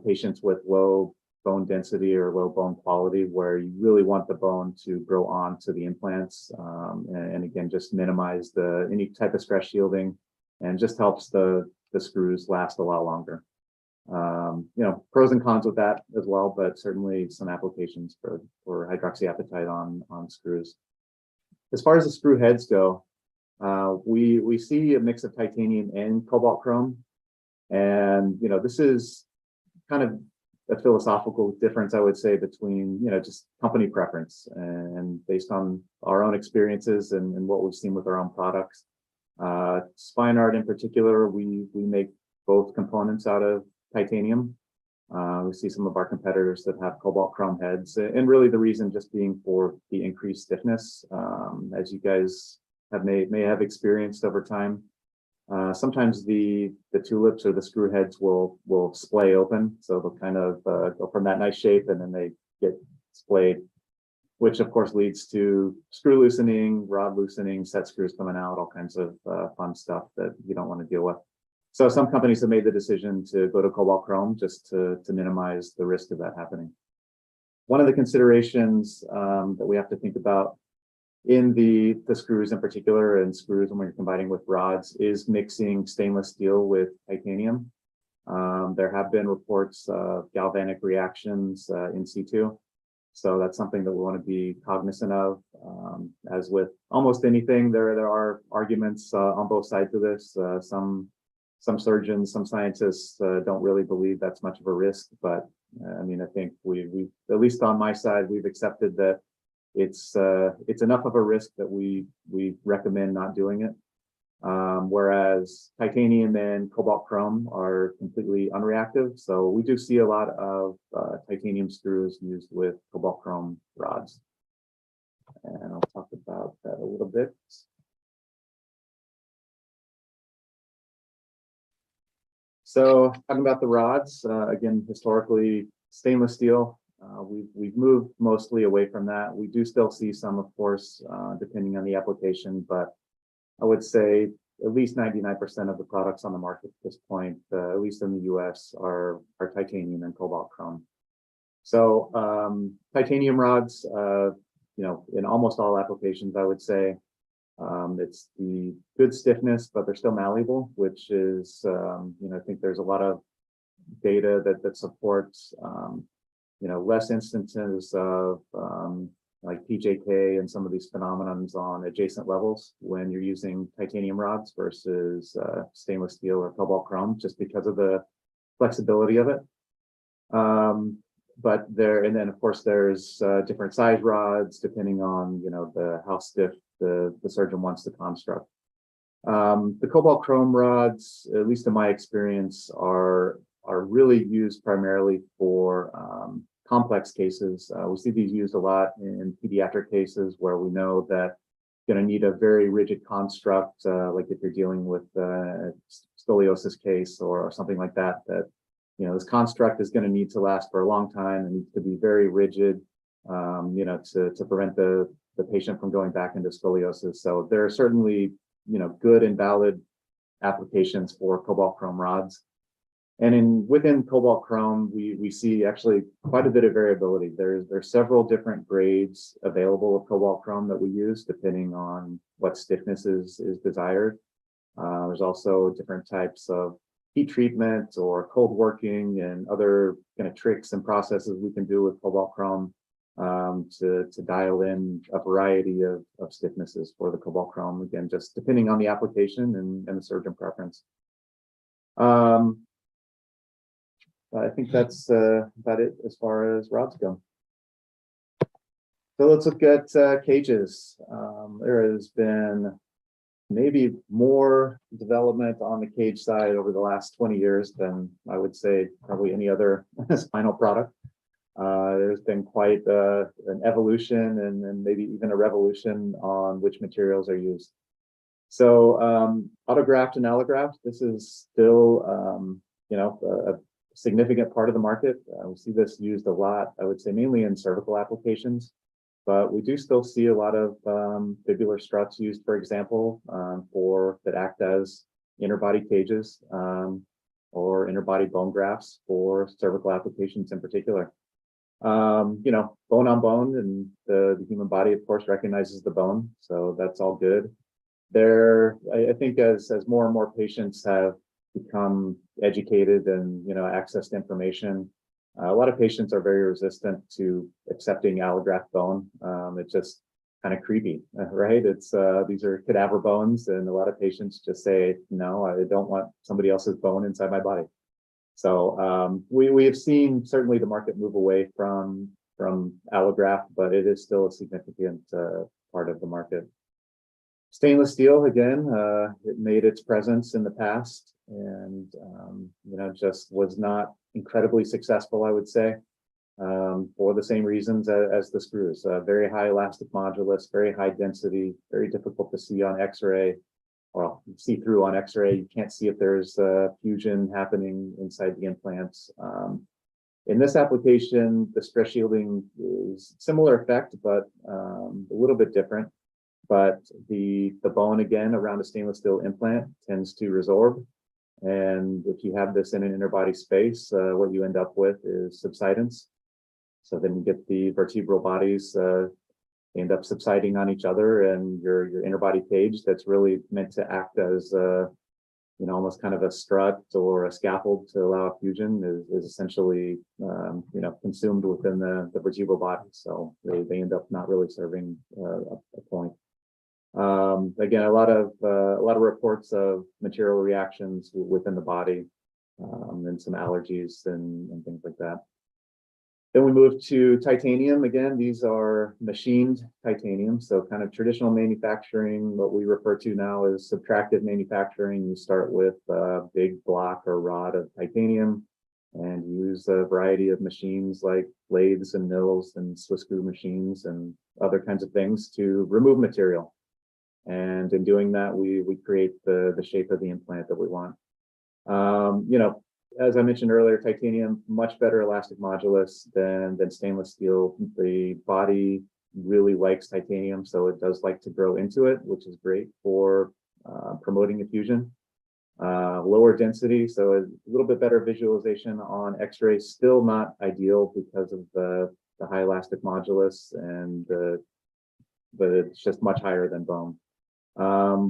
S3: patients with low bone density or low bone quality, where you really want the bone to grow onto the implants, and again, just minimize any type of stress shielding, and just helps the screws last a lot longer. Pros and cons with that as well, but certainly some applications for hydroxyapatite on screws. As far as the screw heads go, we see a mix of titanium and cobalt chrome, and this is kind of a philosophical difference, I would say, between just company preference and based on our own experiences and what we've seen with our own products. SPINEART in particular, we make both components out of titanium. We see some of our competitors that have cobalt chrome heads, and really the reason just being for the increased stiffness, as you guys may have experienced over time. Sometimes the tulips or the screw heads will splay open, so they'll kind of go from that nice shape and then they get splayed, which of course leads to screw loosening, rod loosening, set screws coming out, all kinds of fun stuff that you don't want to deal with. So some companies have made the decision to go to cobalt chrome just to minimize the risk of that happening. One of the considerations that we have to think about in the screws in particular, and screws when you're combining with rods, is mixing stainless steel with titanium. There have been reports of galvanic reactions in situ. So that's something that we want to be cognizant of. As with almost anything, there are arguments on both sides of this. Some surgeons, some scientists don't really believe that's much of a risk, but I think we at least on my side, we've accepted that it's enough of a risk that we recommend not doing it. Whereas titanium and cobalt chrome are completely unreactive. So we do see a lot of titanium screws used with cobalt chrome rods. And I'll talk about that a little bit. So talking about the rods, again, historically stainless steel. We've moved mostly away from that. We do still see some, of course, depending on the application, but I would say at least 99% of the products on the market at this point, at least in the US, are titanium and cobalt chrome. So titanium rods, in almost all applications, I would say, it's the good stiffness, but they're still malleable, which is, I think there's a lot of data that supports, less instances of like PJK and some of these phenomenons on adjacent levels when you're using titanium rods versus stainless steel or cobalt chrome, just because of the flexibility of it. But and then of course there's different size rods depending on how stiff the surgeon wants the construct. The cobalt chrome rods, at least in my experience, are really used primarily for complex cases. We see these used a lot in pediatric cases where we know that you're going to need a very rigid construct, like if you're dealing with a scoliosis case or something like that, this construct is going to need to last for a long time and needs to be very rigid, to prevent the patient from going back into scoliosis. So there are certainly, good and valid applications for cobalt chrome rods. And within cobalt chrome, we see actually quite a bit of variability. There's several different grades available of cobalt chrome that we use depending on what stiffness is desired. There's also different types of heat treatment or cold working and other kind of tricks and processes we can do with cobalt chrome to dial in a variety of stiffnesses for the cobalt chrome, again, just depending on the application and the surgeon preference. I think that's about it as far as rods go. So let's look at cages. There has been maybe more development on the cage side over the last 20 years than I would say probably any other spinal product. There's been quite an evolution and maybe even a revolution on which materials are used. So autograft and allograft, this is still a significant part of the market. We see this used a lot, I would say mainly in cervical applications, but we do still see a lot of fibular struts used, for example, that act as interbody cages. or interbody bone grafts for cervical applications in particular. Bone on bone, and the human body, of course, recognizes the bone, so that's all good. I think as more and more patients have become educated and accessed information, a lot of patients are very resistant to accepting allograft bone. It's just kind of creepy, right? It's these are cadaver bones, and a lot of patients just say, no, I don't want somebody else's bone inside my body. So we have seen certainly the market move away from allograft, but it is still a significant part of the market. Stainless steel, again, it made its presence in the past, and just was not incredibly successful, I would say, for the same reasons as the screws. Very high elastic modulus, very high density, very difficult to see on X-ray. Well, see through on X-ray. You can't see if there's fusion happening inside the implants. In this application, the stress shielding is similar effect, but a little bit different. But the bone, again, around a stainless steel implant tends to resorb. And if you have this in an interbody space, what you end up with is subsidence. So then you get the vertebral bodies end up subsiding on each other, and your interbody cage that's really meant to act as almost kind of a strut or a scaffold to allow fusion is essentially consumed within the vertebral body. So they end up not really serving a point. Again, a lot of reports of material reactions within the body, and some allergies and things like that. Then we move to titanium. Again, these are machined titanium, so kind of traditional manufacturing, what we refer to now as subtractive manufacturing. You start with a big block or rod of titanium and use a variety of machines like lathes and mills and Swiss screw machines and other kinds of things to remove material. And in doing that, we create the shape of the implant that we want. As I mentioned earlier, titanium, much better elastic modulus than stainless steel. The body really likes titanium, so it does like to grow into it, which is great for promoting effusion. Lower density, so a little bit better visualization on X-ray. Still not ideal because of the high elastic modulus, but it's just much higher than bone.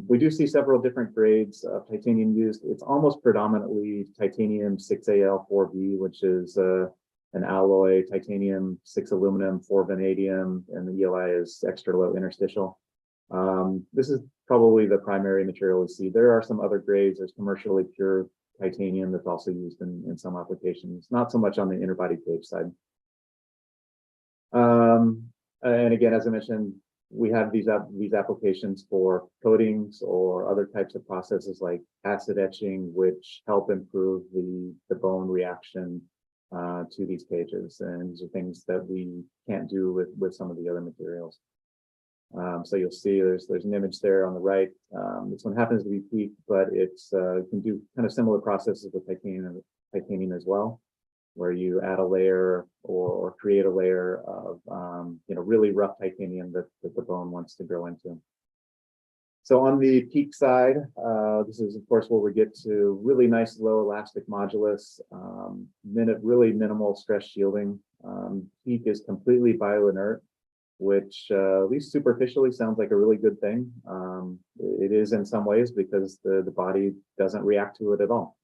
S3: We do see several different grades of titanium used. It's almost predominantly titanium 6Al4V, which is an alloy, titanium 6 aluminum 4 vanadium, and the ELI is extra low interstitial. This is probably the primary material we see. There are some other grades. There's commercially pure titanium that's also used in some applications, not so much on the interbody cage side. And again, as I mentioned, we have these applications for coatings or other types of processes like acid etching, which help improve the bone reaction to these cages. And these are things that we can't do with some of the other materials. So you'll see there's an image there on the right. This one happens to be PEEK, but it can do kind of similar processes with titanium as well, where you add a layer or create a layer of really rough titanium that the bone wants to grow into. So on the PEEK side, this is of course where we get to really nice low elastic modulus, really minimal stress shielding. PEEK is completely bioinert, which at least superficially sounds like a really good thing. It is in some ways because the body doesn't react to it at all.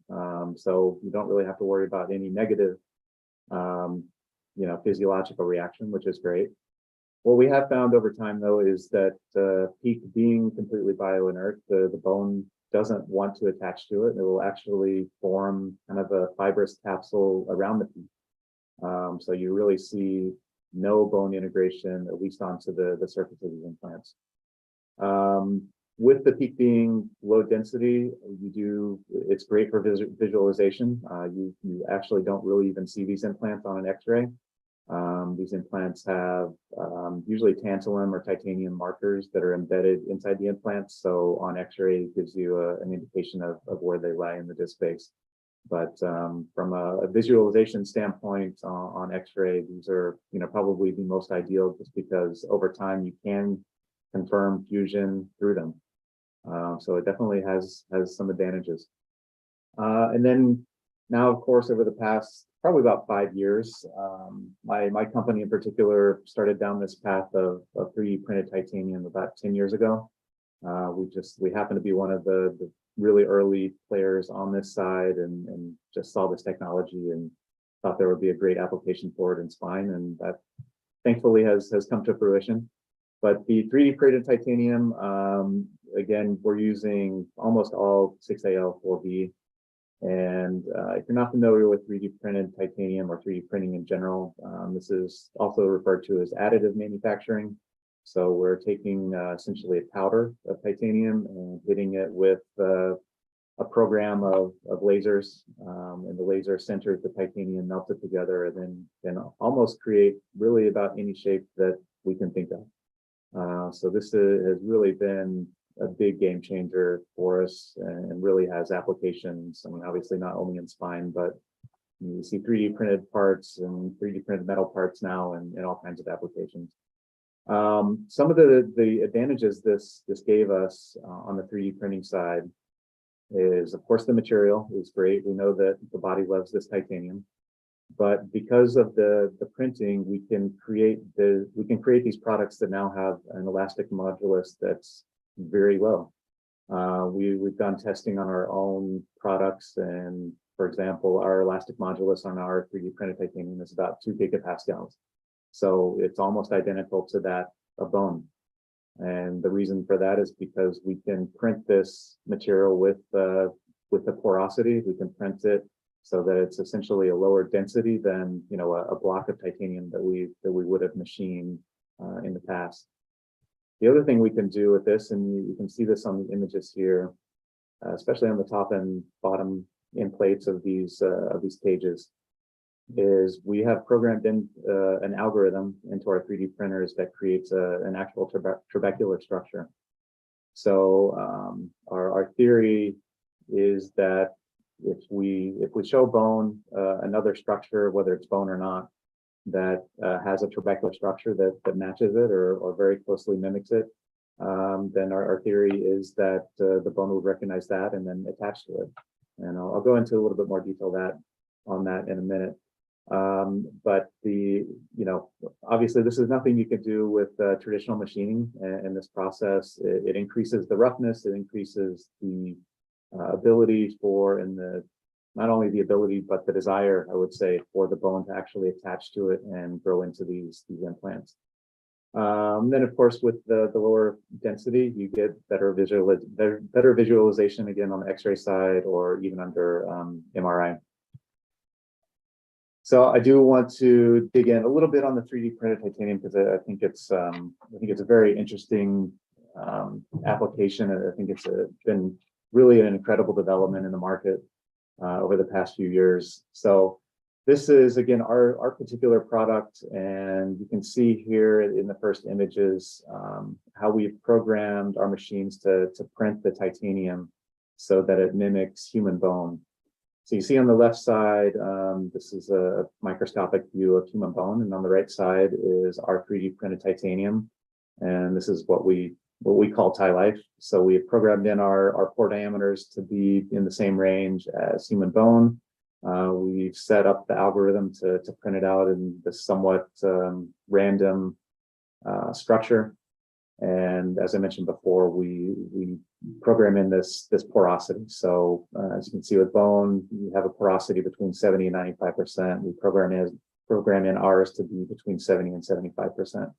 S3: So you don't really have to worry about any negative physiological reaction, which is great. What we have found over time, though, is that PEEK being completely bioinert, the bone doesn't want to attach to it. It will actually form kind of a fibrous capsule around the PEEK. So you really see no bone integration, at least onto the surface of these implants. With the PEEK being low density, it's great for visualization. You actually don't really even see these implants on an X-ray. These implants have usually tantalum or titanium markers that are embedded inside the implants. So on X-ray, it gives you an indication of where they lie in the disc space. But from a visualization standpoint on X-ray, these are probably the most ideal, just because over time you can confirm fusion through them. So it definitely has some advantages. And then Now, of course, over the past probably about 5 years, my company in particular started down this path of 3D printed titanium about 10 years ago. We happen to be one of the really early players on this side, and just saw this technology and thought there would be a great application for it in spine, and that thankfully has come to fruition. But the 3D printed titanium, again, we're using almost all 6AL 4B. And if you're not familiar with 3D printed titanium or 3D printing in general, this is also referred to as additive manufacturing. So we're taking essentially a powder of titanium and hitting it with a program of lasers, and the laser centers the titanium, melts it together, and then can almost create really about any shape that we can think of. So this has really been a big game changer for us, and really has applications. I mean, obviously not only in spine, but you see 3D printed parts and 3D printed metal parts now, and all kinds of applications. Some of the advantages this gave us on the 3D printing side is, of course, the material is great. We know that the body loves this titanium, but because of the printing, we can create these products that now have an elastic modulus that's very low. We've done testing on our own products, and for example, our elastic modulus on our 3D printed titanium is about 2 gigapascals. So it's almost identical to that of bone. And the reason for that is because we can print this material with the porosity. We can print it so that it's essentially a lower density than, you know, a block of titanium that we would have machined in the past. The other thing we can do with this, and you can see this on the images here, especially on the top and bottom end plates of these cages, is we have programmed in an algorithm into our 3D printers that creates an actual trabecular structure. So our theory is that if we show bone, another structure, whether it's bone or not, that has a trabecular structure that matches it or very closely mimics it, then our theory is that the bone will recognize that and then attach to it. And I'll go into a little bit more detail on that in a minute. But obviously this is nothing you could do with traditional machining in this process. It increases the roughness, it increases the ability for, not only the ability, but the desire, I would say, for the bone to actually attach to it and grow into these implants. Then of course, with the lower density, you get better visualization again on the X-ray side, or even under MRI. So I do want to dig in a little bit on the 3D printed titanium, because I think it's a very interesting application, and I think it's been really an incredible development in the market over the past few years. So this is again our particular product, and you can see here in the first images how we've programmed our machines to print the titanium so that it mimics human bone. So you see on the left side, this is a microscopic view of human bone, and on the right side is our 3D printed titanium, and this is what we call TiLife. So we have programmed in our pore diameters to be in the same range as human bone. We've set up the algorithm to print it out in this somewhat random structure. And as I mentioned before, we program in this porosity. So as you can see with bone, you have a porosity between 70 and 95%. We program in ours to be between 70 and 75%.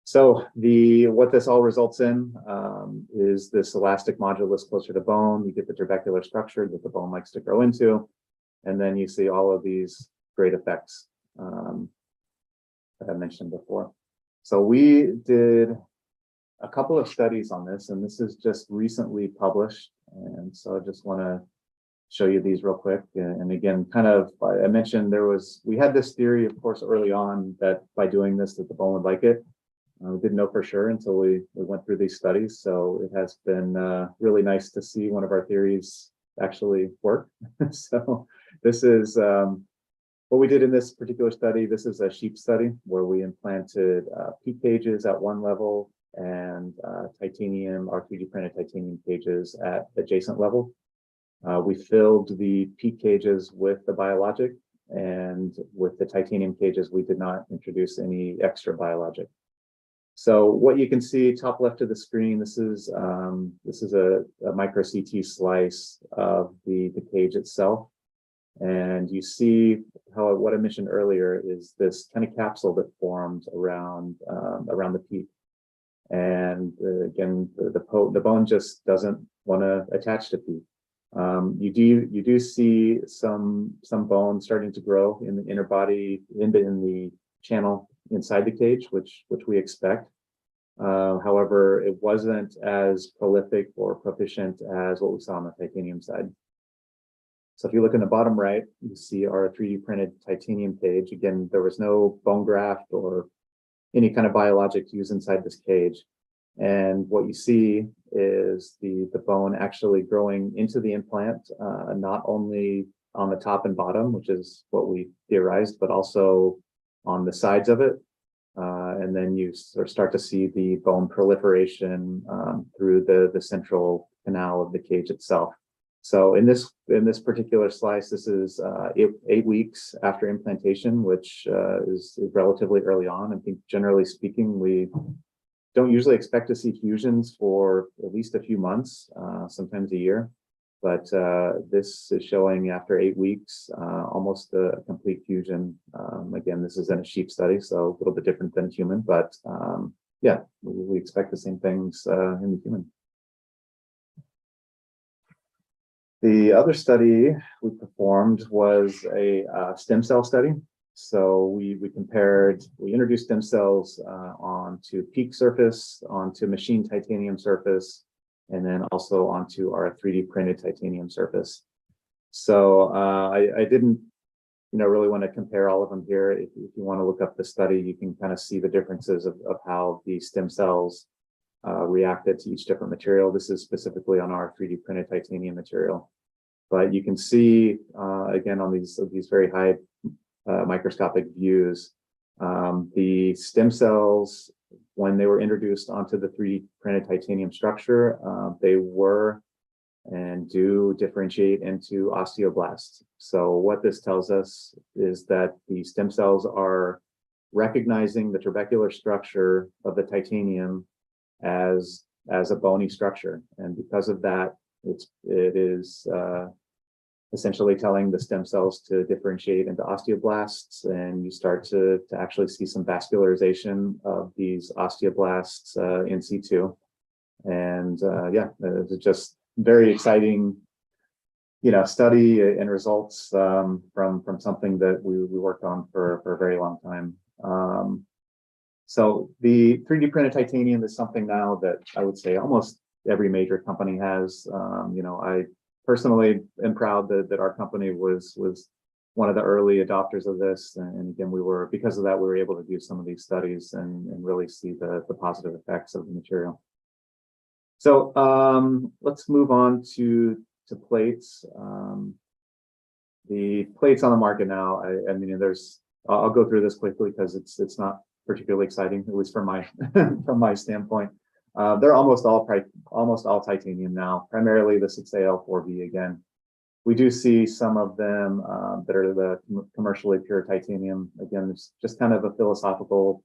S3: So what this all results in is this elastic modulus closer to bone. You get the trabecular structure that the bone likes to grow into, and then you see all of these great effects that I mentioned before. So we did a couple of studies on this, and this is just recently published. And so I just want to show you these real quick. And again, kind of, I mentioned we had this theory, of course, early on that by doing this, that the bone would like it. We didn't know for sure until we went through these studies. So it has been really nice to see one of our theories actually work. So this is what we did in this particular study. This is a sheep study where we implanted PEEK cages at one level and titanium, our 3D printed titanium cages at adjacent level. We filled the PEEK cages with the biologic, and with the titanium cages, we did not introduce any extra biologic. So what you can see top left of the screen, this is a micro CT slice of the cage itself. And you see how what I mentioned earlier is this kind of capsule that formed around the PEEK. And again, the bone just doesn't want to attach to PEEK. You do see some bone starting to grow in the inner body, in the channel inside the cage, which we expect. However, it wasn't as prolific or proficient as what we saw on the titanium side. So if you look in the bottom right, you see our 3D printed titanium cage. Again, there was no bone graft or any kind of biologic used inside this cage. And what you see is the bone actually growing into the implant, not only on the top and bottom, which is what we theorized, but also on the sides of it. And then you sort of start to see the bone proliferation through the central canal of the cage itself. So in this particular slice, this is 8 weeks after implantation, which is relatively early on. I think generally speaking, we don't usually expect to see fusions for at least a few months, sometimes a year. But this is showing after 8 weeks, almost a complete fusion. Again, this is in a sheep study, so a little bit different than human, but yeah, we expect the same things in the human. The other study we performed was a stem cell study. So we introduced stem cells onto PEEK surface, onto machine titanium surface, and then also onto our 3D printed titanium surface. So I didn't, really want to compare all of them here. If you want to look up the study, you can kind of see the differences of how the stem cells reacted to each different material. This is specifically on our 3D printed titanium material. But you can see, again, on these very high microscopic views, the stem cells, when they were introduced onto the 3D printed titanium structure, they were and do differentiate into osteoblasts. So what this tells us is that the stem cells are recognizing the trabecular structure of the titanium as a bony structure. And because of that, it is essentially telling the stem cells to differentiate into osteoblasts, and you start to actually see some vascularization of these osteoblasts in situ. And yeah, it's just very exciting, study and results from something that we worked on for a very long time. So the 3D printed titanium is something now that I would say almost every major company has. I personally am proud that our company was one of the early adopters of this. And again, because of that, we were able to do some of these studies and really see the positive effects of the material. So let's move on to plates. The plates on the market now, I mean, I'll go through this quickly because it's not particularly exciting, at least from my from my standpoint. They're almost all titanium now, primarily the 6AL4V again. We do see some of them that are the commercially pure titanium. Again, it's just kind of a philosophical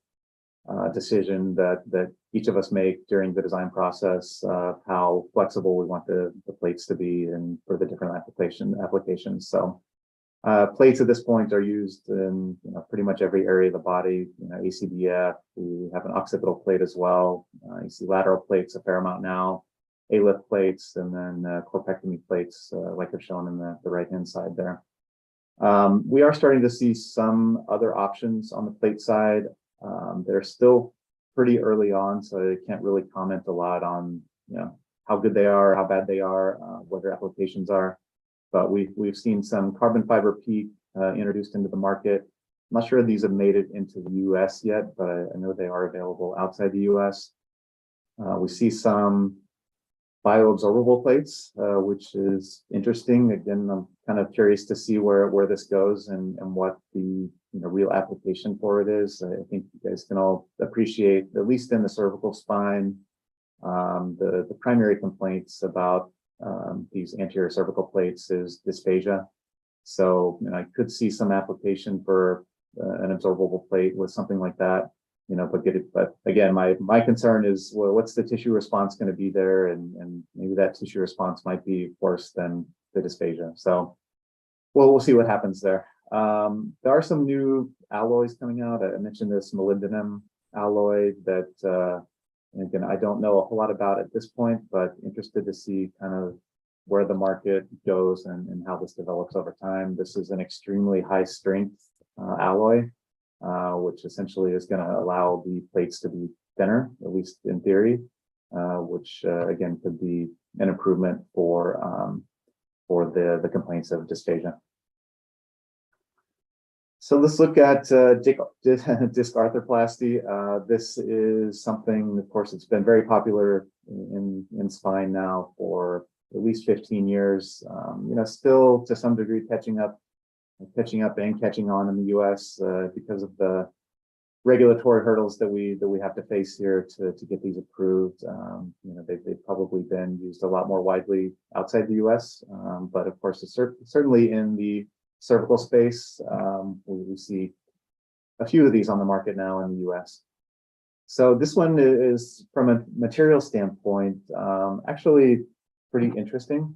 S3: decision that each of us make during the design process, how flexible we want the plates to be and for the different applications. So plates at this point are used in pretty much every area of the body. ACDF, we have an occipital plate as well. You see lateral plates a fair amount now, A-lift plates, and then corpectomy plates like are shown in the right-hand side there. We are starting to see some other options on the plate side. They're still pretty early on, so I can't really comment a lot on how good they are, how bad they are, what their applications are. But we've seen some carbon fiber PEEK introduced into the market. I'm not sure these have made it into the US yet, but I know they are available outside the US. We see some bioabsorbable plates, which is interesting. Again, I'm kind of curious to see where this goes and what the real application for it is. I think you guys can all appreciate, at least in the cervical spine, the primary complaints about these anterior cervical plates is dysphagia. So, I could see some application for an absorbable plate with something like that, but again, my concern is, well, what's the tissue response going to be there? And maybe that tissue response might be worse than the dysphagia. So, well, we'll see what happens there. There are some new alloys coming out. I mentioned this molybdenum alloy that, again, I don't know a whole lot about at this point, but interested to see kind of where the market goes and how this develops over time. This is an extremely high strength alloy, which essentially is going to allow the plates to be thinner, at least in theory, which again could be an improvement for the complaints of dysphagia. So let's look at disc arthroplasty. This is something, of course, it's been very popular in spine now for at least 15 years. Still to some degree catching up and catching on in the U.S. Because of the regulatory hurdles that we have to face here to get these approved. They've probably been used a lot more widely outside the U.S. But of course, it's certainly in the cervical space. We see a few of these on the market now in the U.S. So this one is, from a material standpoint, actually pretty interesting,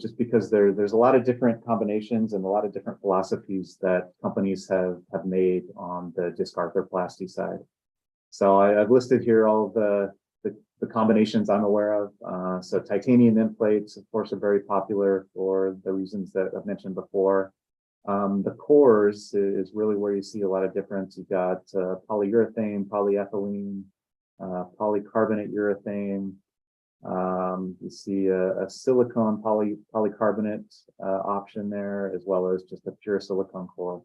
S3: just because there's a lot of different combinations and a lot of different philosophies that companies have made on the disc arthroplasty side. So I've listed here all the combinations I'm aware of. So titanium implates, of course, are very popular for the reasons that I've mentioned before. The cores is really where you see a lot of difference. You've got polyurethane, polyethylene, polycarbonate urethane. You see a silicone polycarbonate option there, as well as just a pure silicone core.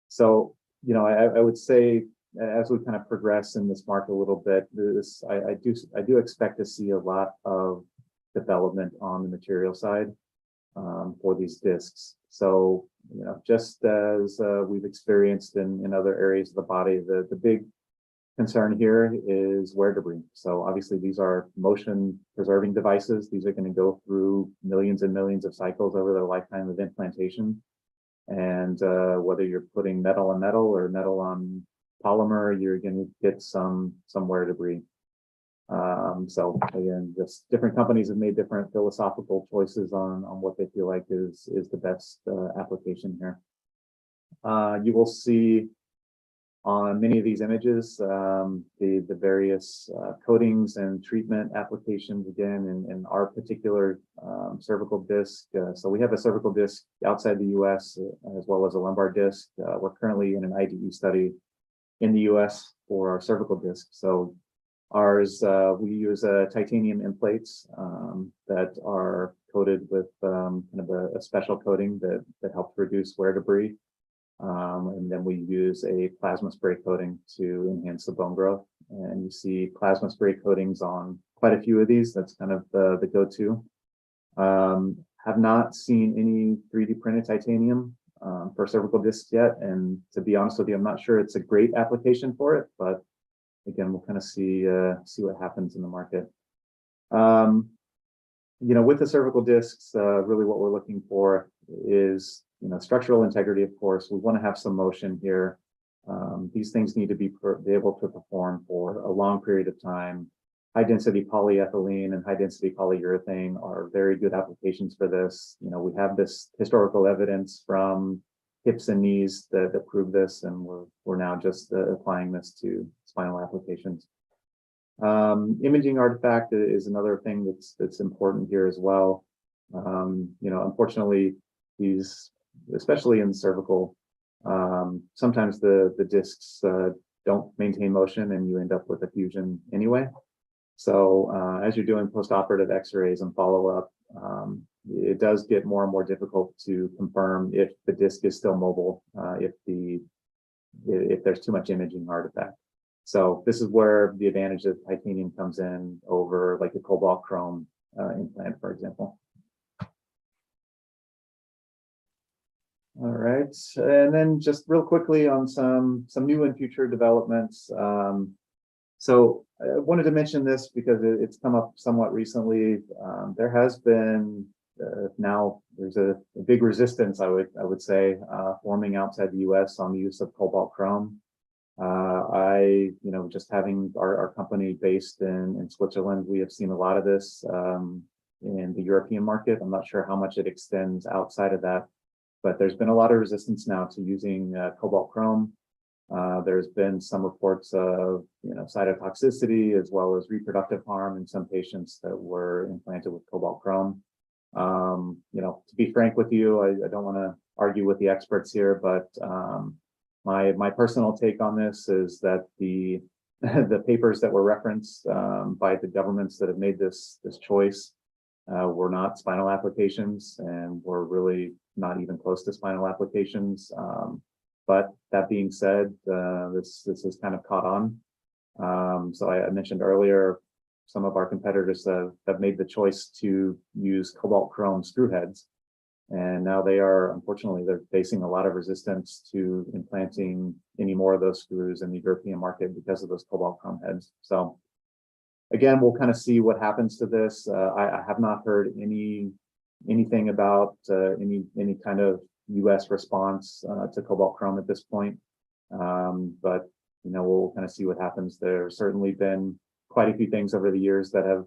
S3: So, I would say, as we kind of progress in this market a little bit, I do expect to see a lot of development on the material side for these discs. So, just as we've experienced in other areas of the body, the big concern here is wear debris. So obviously these are motion preserving devices. These are going to go through millions and millions of cycles over their lifetime of implantation. And whether you're putting metal on metal or metal on polymer, you're going to get some wear debris. So again, just different companies have made different philosophical choices on what they feel like is the best application here. You will see on many of these images the various coatings and treatment applications, again, in our particular cervical disc. So we have a cervical disc outside the US as well as a lumbar disc. We're currently in an IDE study in the US for our cervical disc. So ours, we use titanium implates that are coated with kind of a special coating that helps reduce wear debris. And then we use a plasma spray coating to enhance the bone growth. And you see plasma spray coatings on quite a few of these. That's kind of the go-to. Have not seen any 3D printed titanium for cervical discs yet. And to be honest with you, I'm not sure it's a great application for it, but again, we'll kind of see what happens in the market. With the cervical discs, really what we're looking for is structural integrity. Of course, we want to have some motion here. These things need to be able to perform for a long period of time. High density polyethylene and high density polyurethane are very good applications for this. We have this historical evidence from hips and knees that prove this, and we're now just applying this to spinal applications. Imaging artifact is another thing that's important here as well. Unfortunately, these, especially in cervical, sometimes the discs don't maintain motion and you end up with a fusion anyway. So as you're doing post-operative x-rays and follow-up, it does get more and more difficult to confirm if the disc is still mobile, if there's too much imaging artifact. So this is where the advantage of titanium comes in over like a cobalt chrome implant, for example. All right, and then just real quickly on some new and future developments. So I wanted to mention this because it's come up somewhat recently. There has been now there's a big resistance, I would say, forming outside the U.S. on the use of cobalt chrome. Just having our company based in Switzerland, we have seen a lot of this in the European market. I'm not sure how much it extends outside of that, but there's been a lot of resistance now to using cobalt chrome. There's been some reports of cytotoxicity as well as reproductive harm in some patients that were implanted with cobalt chrome. To be frank with you, I don't want to argue with the experts here, but my personal take on this is that the the papers that were referenced by the governments that have made this choice were not spinal applications, and were really not even close to spinal applications. But that being said, this has kind of caught on. So I mentioned earlier, some of our competitors have made the choice to use cobalt chrome screw heads. And now unfortunately, they're facing a lot of resistance to implanting any more of those screws in the European market because of those cobalt chrome heads. So again, we'll kind of see what happens to this. I have not heard anything about any kind of U.S. response to cobalt chrome at this point. But we'll kind of see what happens. There's certainly been quite a few things over the years that have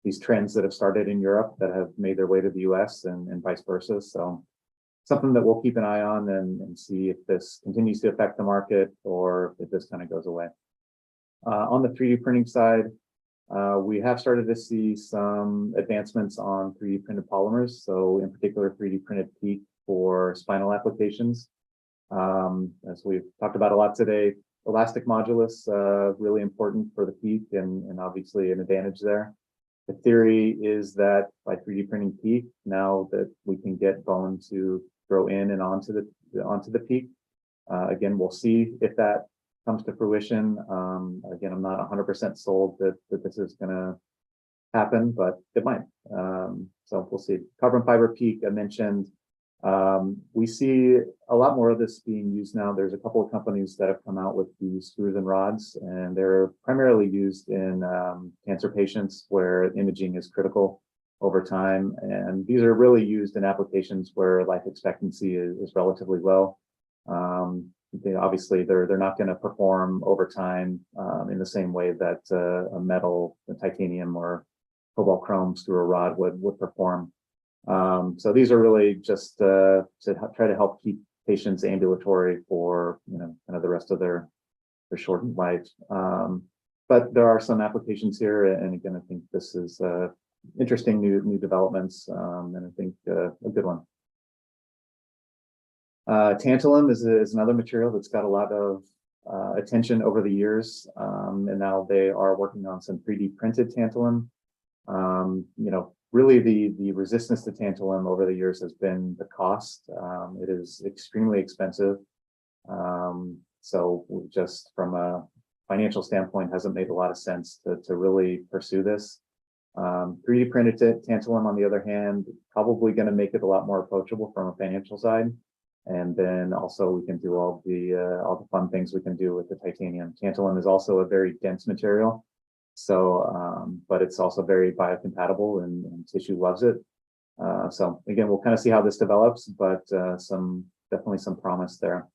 S3: these trends that have started in Europe that have made their way to the US and vice versa. So something that we'll keep an eye on and see if this continues to affect the market or if this kind of goes away. On the 3D printing side, we have started to see some advancements on 3D printed polymers. So in particular, 3D printed PEEK for spinal applications. As we've talked about a lot today, elastic modulus, really important for the PEEK and obviously an advantage there. The theory is that by 3D printing PEEK, now that we can get bone to grow in and onto the PEEK. Again, we'll see if that comes to fruition. Again, I'm not 100% sold that this is going to happen, but it might. So we'll see. Carbon fiber PEEK, I mentioned. We see a lot more of this being used now. There's a couple of companies that have come out with these screws and rods, and they're primarily used in cancer patients where imaging is critical over time. And these are really used in applications where life expectancy is relatively low. Obviously, they're not going to perform over time in the same way that a metal, a titanium, or cobalt chrome screw or rod would perform. So these are really just to try to help keep patients ambulatory for kind of the rest of their shortened life. But there are some applications here, and again, I think this is interesting new developments, and I think a good one. Tantalum is another material that's got a lot of attention over the years, and now they are working on some 3D printed tantalum. Really the resistance to tantalum over the years has been the cost. It is extremely expensive. So just from a financial standpoint, hasn't made a lot of sense to really pursue this. 3D printed tantalum, on the other hand, probably going to make it a lot more approachable from a financial side. And then also we can do all the fun things we can do with the titanium. Tantalum is also a very dense material. So, but it's also very biocompatible and tissue loves it. So again, we'll kind of see how this develops, but definitely some promise there.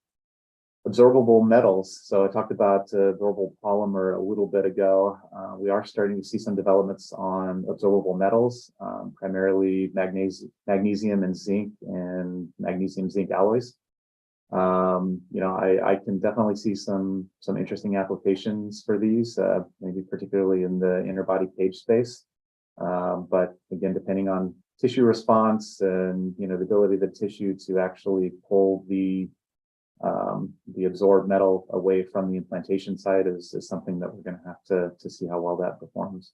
S3: Absorbable metals. So I talked about absorbable polymer a little bit ago. We are starting to see some developments on absorbable metals, primarily magnesium and zinc and magnesium zinc alloys. I can definitely see some interesting applications for these, maybe particularly in the interbody cage space. But again, depending on tissue response and the ability of the tissue to actually pull the absorbed metal away from the implantation site is something that we're going to have to see how well that performs.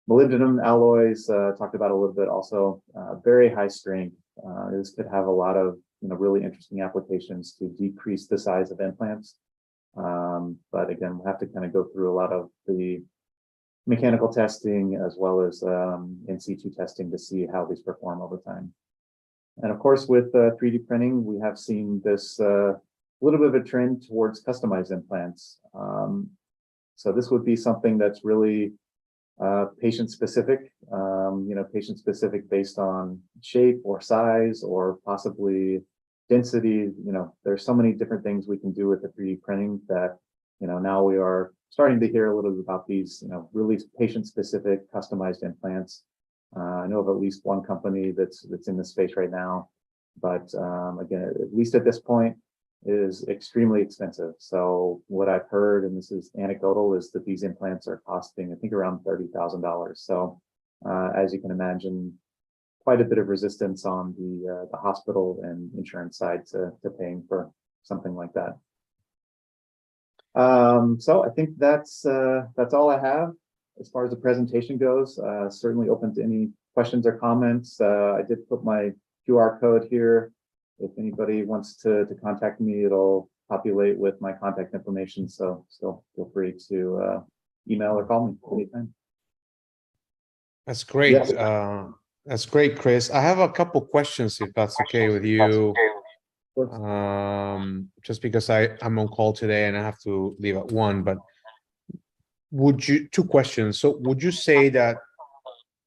S3: Molybdenum alloys, talked about a little bit also, very high strength. This could have a lot of really interesting applications to decrease the size of implants. But again, we'll have to kind of go through a lot of the mechanical testing as well as in situ testing to see how these perform over time. And of course, with 3D printing, we have seen this little bit of a trend towards customized implants. So this would be something that's really patient specific, patient specific based on shape or size or possibly density. There's so many different things we can do with the 3D printing that, now we are starting to hear a little bit about these, really patient specific customized implants. I know of at least one company that's in this space right now, but again, at least at this point, is extremely expensive. So what I've heard, and this is anecdotal, is that these implants are costing, I think, around $30,000. So as you can imagine, quite a bit of resistance on the hospital and insurance side to paying for something like that. So I think that's all I have as far as the presentation goes. Certainly open to any questions or comments. I did put my QR code here. If anybody wants to contact me, it'll populate with my contact information. So still feel free to email or call me anytime.
S4: That's great.
S3: Yes.
S4: That's great, Chris. I have a couple questions, if that's okay with you. Just because I'm on call today and I have to leave at 1, but two questions. So would you say that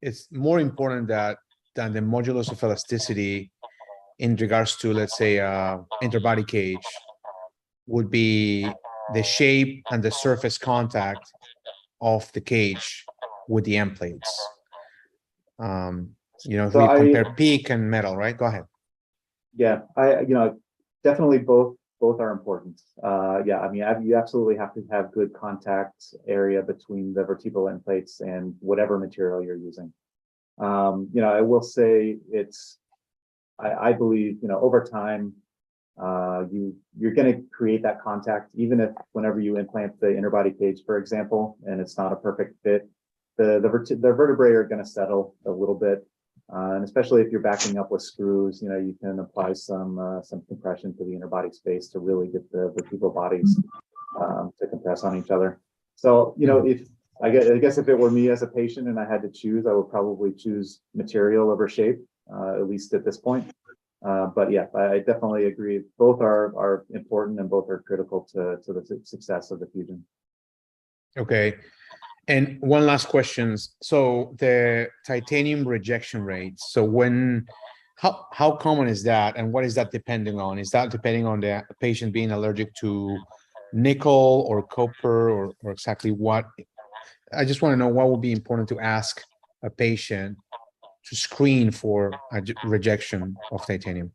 S4: it's more important than the modulus of elasticity in regards to, let's say, interbody cage would be the shape and the surface contact of the cage with the end plates? If we compare PEEK and metal, right? Go ahead.
S3: Yeah, definitely both are important. You absolutely have to have good contact area between the vertebral end plates and whatever material you're using. I will say I believe, over time, you're going to create that contact, even if whenever you implant the interbody cage, for example, and it's not a perfect fit, the vertebrae are going to settle a little bit. And especially if you're backing up with screws, you can apply some compression to the interbody space to really get the vertebral bodies to compress on each other. So, if I guess if it were me as a patient and I had to choose, I would probably choose material over shape, at least at this point. But yeah, I definitely agree. Both are important and both are critical to the success of the fusion.
S4: Okay. And one last question. So the titanium rejection rate. So how common is that, and what is that depending on? Is that depending on the patient being allergic to nickel or copper, or exactly what? I just want to know what would be important to ask a patient to screen for a rejection of titanium.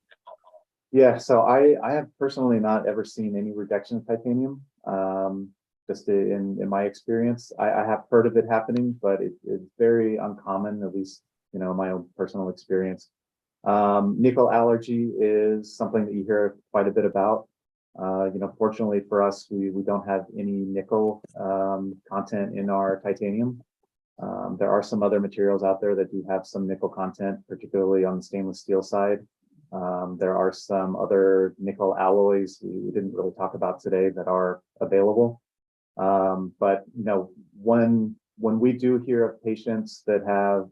S3: Yeah, so I have personally not ever seen any rejection of titanium. Just in my experience, I have heard of it happening, but it's very uncommon, at least in my own personal experience. Nickel allergy is something that you hear quite a bit about. Fortunately for us, we don't have any nickel content in our titanium. There are some other materials out there that do have some nickel content, particularly on the stainless steel side. There are some other nickel alloys we didn't really talk about today that are available. But when we do hear of patients that have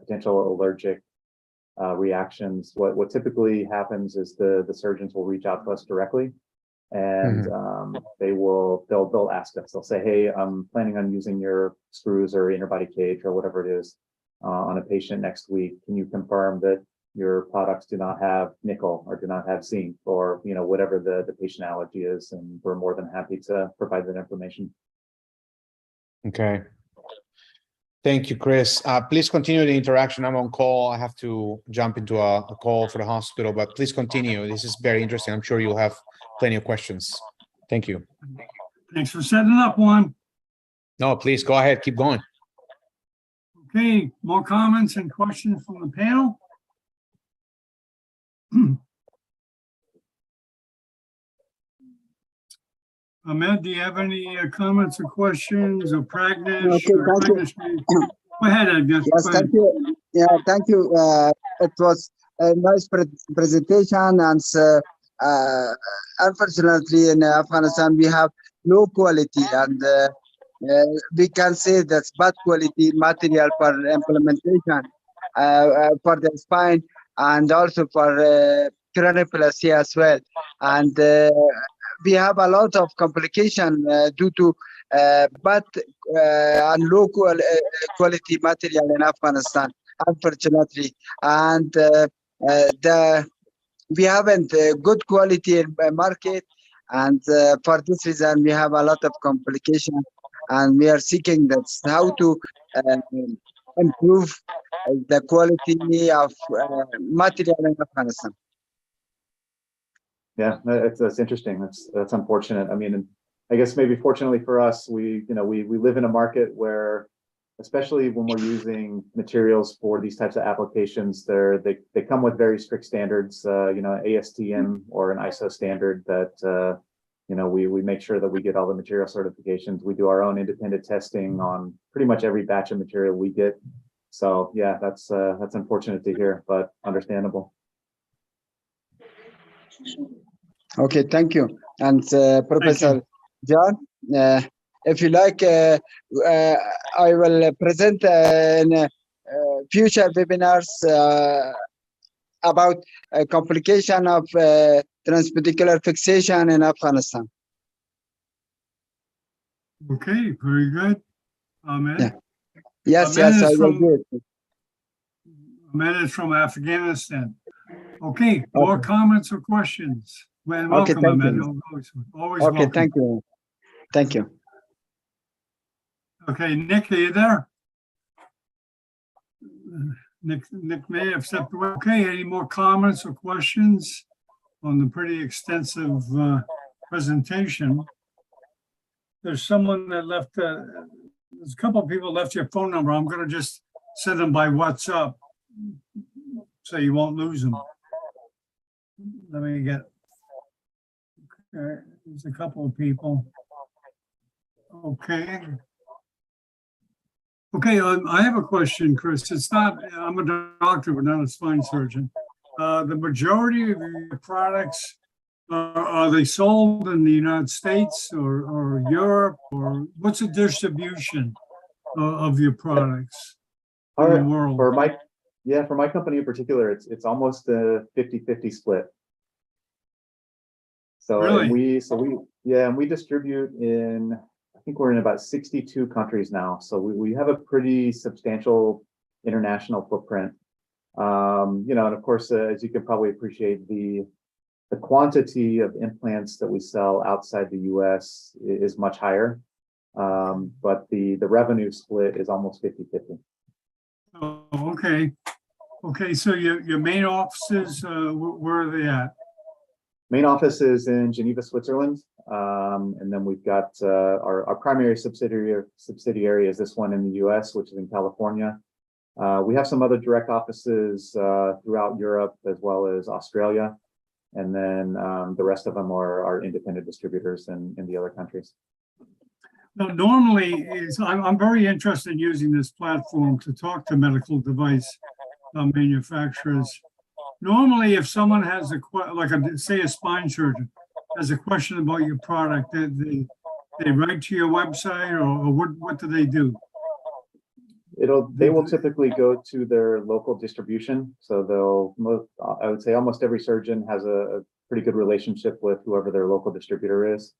S3: potential allergic reactions, what typically happens is the surgeons will reach out to us directly, and they'll ask us. They'll say, "Hey, I'm planning on using your screws or interbody cage or whatever it is on a patient next week. Can you confirm that your products do not have nickel or do not have zinc or whatever the patient allergy is?" And we're more than happy to provide that information.
S4: Okay. Thank you, Chris. Please continue the interaction. I'm on call. I have to jump into a call for the hospital, but please continue. This is very interesting. I'm sure you'll have plenty of questions. Thank you.
S1: Thanks for setting up one.
S4: No, please go ahead. Keep going.
S1: Okay, more comments and questions from the panel? Ahmed, do you have any comments or questions or Pragnish?
S5: Okay, thank you.
S1: Go ahead, Edgar.
S5: Yes, thank you. Yeah, thank you. It was a nice presentation, and unfortunately in Afghanistan we have low quality, and we can say that's bad quality material for implementation for the spine and also for cranioplacy as well. And we have a lot of complication due to but and low quality material in Afghanistan, unfortunately, and we haven't good quality in market, and for this reason we have a lot of complications, and we are seeking that's how to improve the quality of material in Afghanistan.
S3: Yeah, that's interesting. That's unfortunate. I mean, I guess maybe fortunately for us, we live in a market where, especially when we're using materials for these types of applications, they come with very strict standards. ASTM or an ISO standard that we make sure that we get all the material certifications. We do our own independent testing on pretty much every batch of material we get. So yeah, that's unfortunate to hear, but understandable.
S5: Okay, thank you. And Professor John, if you like, I will present in future webinars about complication of transpedicular fixation in Afghanistan.
S1: Okay, very good. Ahmed?
S5: Yeah. Yes,
S1: Ahmed
S5: yes, I
S1: is
S5: will do it.
S1: Ahmed is from Afghanistan. Okay, more comments or questions? Well,
S5: Okay,
S1: welcome,
S5: thank
S1: Ahmed.
S5: you.
S1: Always
S5: Okay,
S1: welcome.
S5: thank you. Thank you.
S1: Okay, Nick, are you there? Nick may have stepped away. Okay, any more comments or questions on the pretty extensive presentation? There's someone that left, there's a couple of people left your phone number. I'm going to just send them by WhatsApp so you won't lose them. Let me get, okay, there's a couple of people. Okay. Okay, I have a question, Chris. It's not, I'm a doctor, but not a spine surgeon. The majority of your products, are they sold in the United States or Europe, or what's the distribution of your products in the world?
S3: For my company in particular, it's almost a 50-50 split. So
S1: Really?
S3: and we distribute in, I think we're in about 62 countries now. So we have a pretty substantial international footprint. And of course, as you can probably appreciate, the quantity of implants that we sell outside the US is much higher. But the revenue split is almost 50-50.
S1: Oh, okay. Okay, so your main offices, where are they at?
S3: Main office is in Geneva, Switzerland. And then we've got our primary subsidiary is this one in the US, which is in California. We have some other direct offices throughout Europe as well as Australia. And then the rest of them are independent distributors in the other countries.
S1: Now, normally, I'm very interested in using this platform to talk to medical device manufacturers. Normally, if someone has say a spine surgeon has a question about your product, they write to your website, or what do they do?
S3: They will typically go to their local distribution. So I would say almost every surgeon has a pretty good relationship with whoever their local distributor is.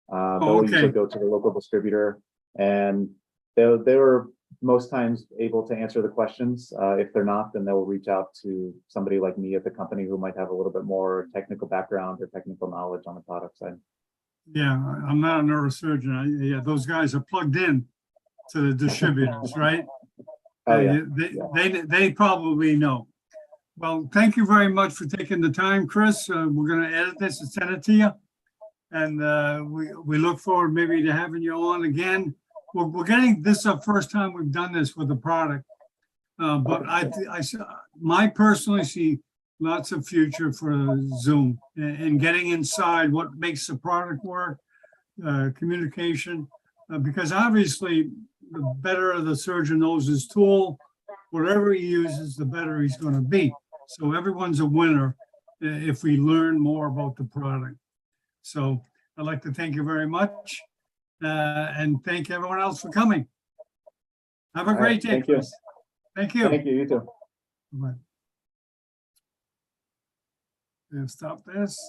S3: They'll usually go to the local distributor, and they're most times able to answer the questions. If they're not, then they'll reach out to somebody like me at the company who might have a little bit more technical background or technical knowledge on the product side.
S1: Yeah, I'm not a neurosurgeon. Yeah, those guys are plugged in to the distributors, right?
S3: Oh, yeah.
S1: They probably know. Well, thank you very much for taking the time, Chris. We're going to edit this and send it to you. And we look forward maybe to having you on again. We're getting this the first time we've done this with a product. But I personally see lots of future for Zoom and getting inside what makes the product work, communication, because obviously the better the surgeon knows his tool, whatever he uses, the better he's going to be. So everyone's a winner if we learn more about the product. So I'd like to thank you very much and thank everyone else for coming. Have a great day.
S3: Thank you.
S1: Thank you.
S3: Thank you. You too.
S1: Bye. Stop this.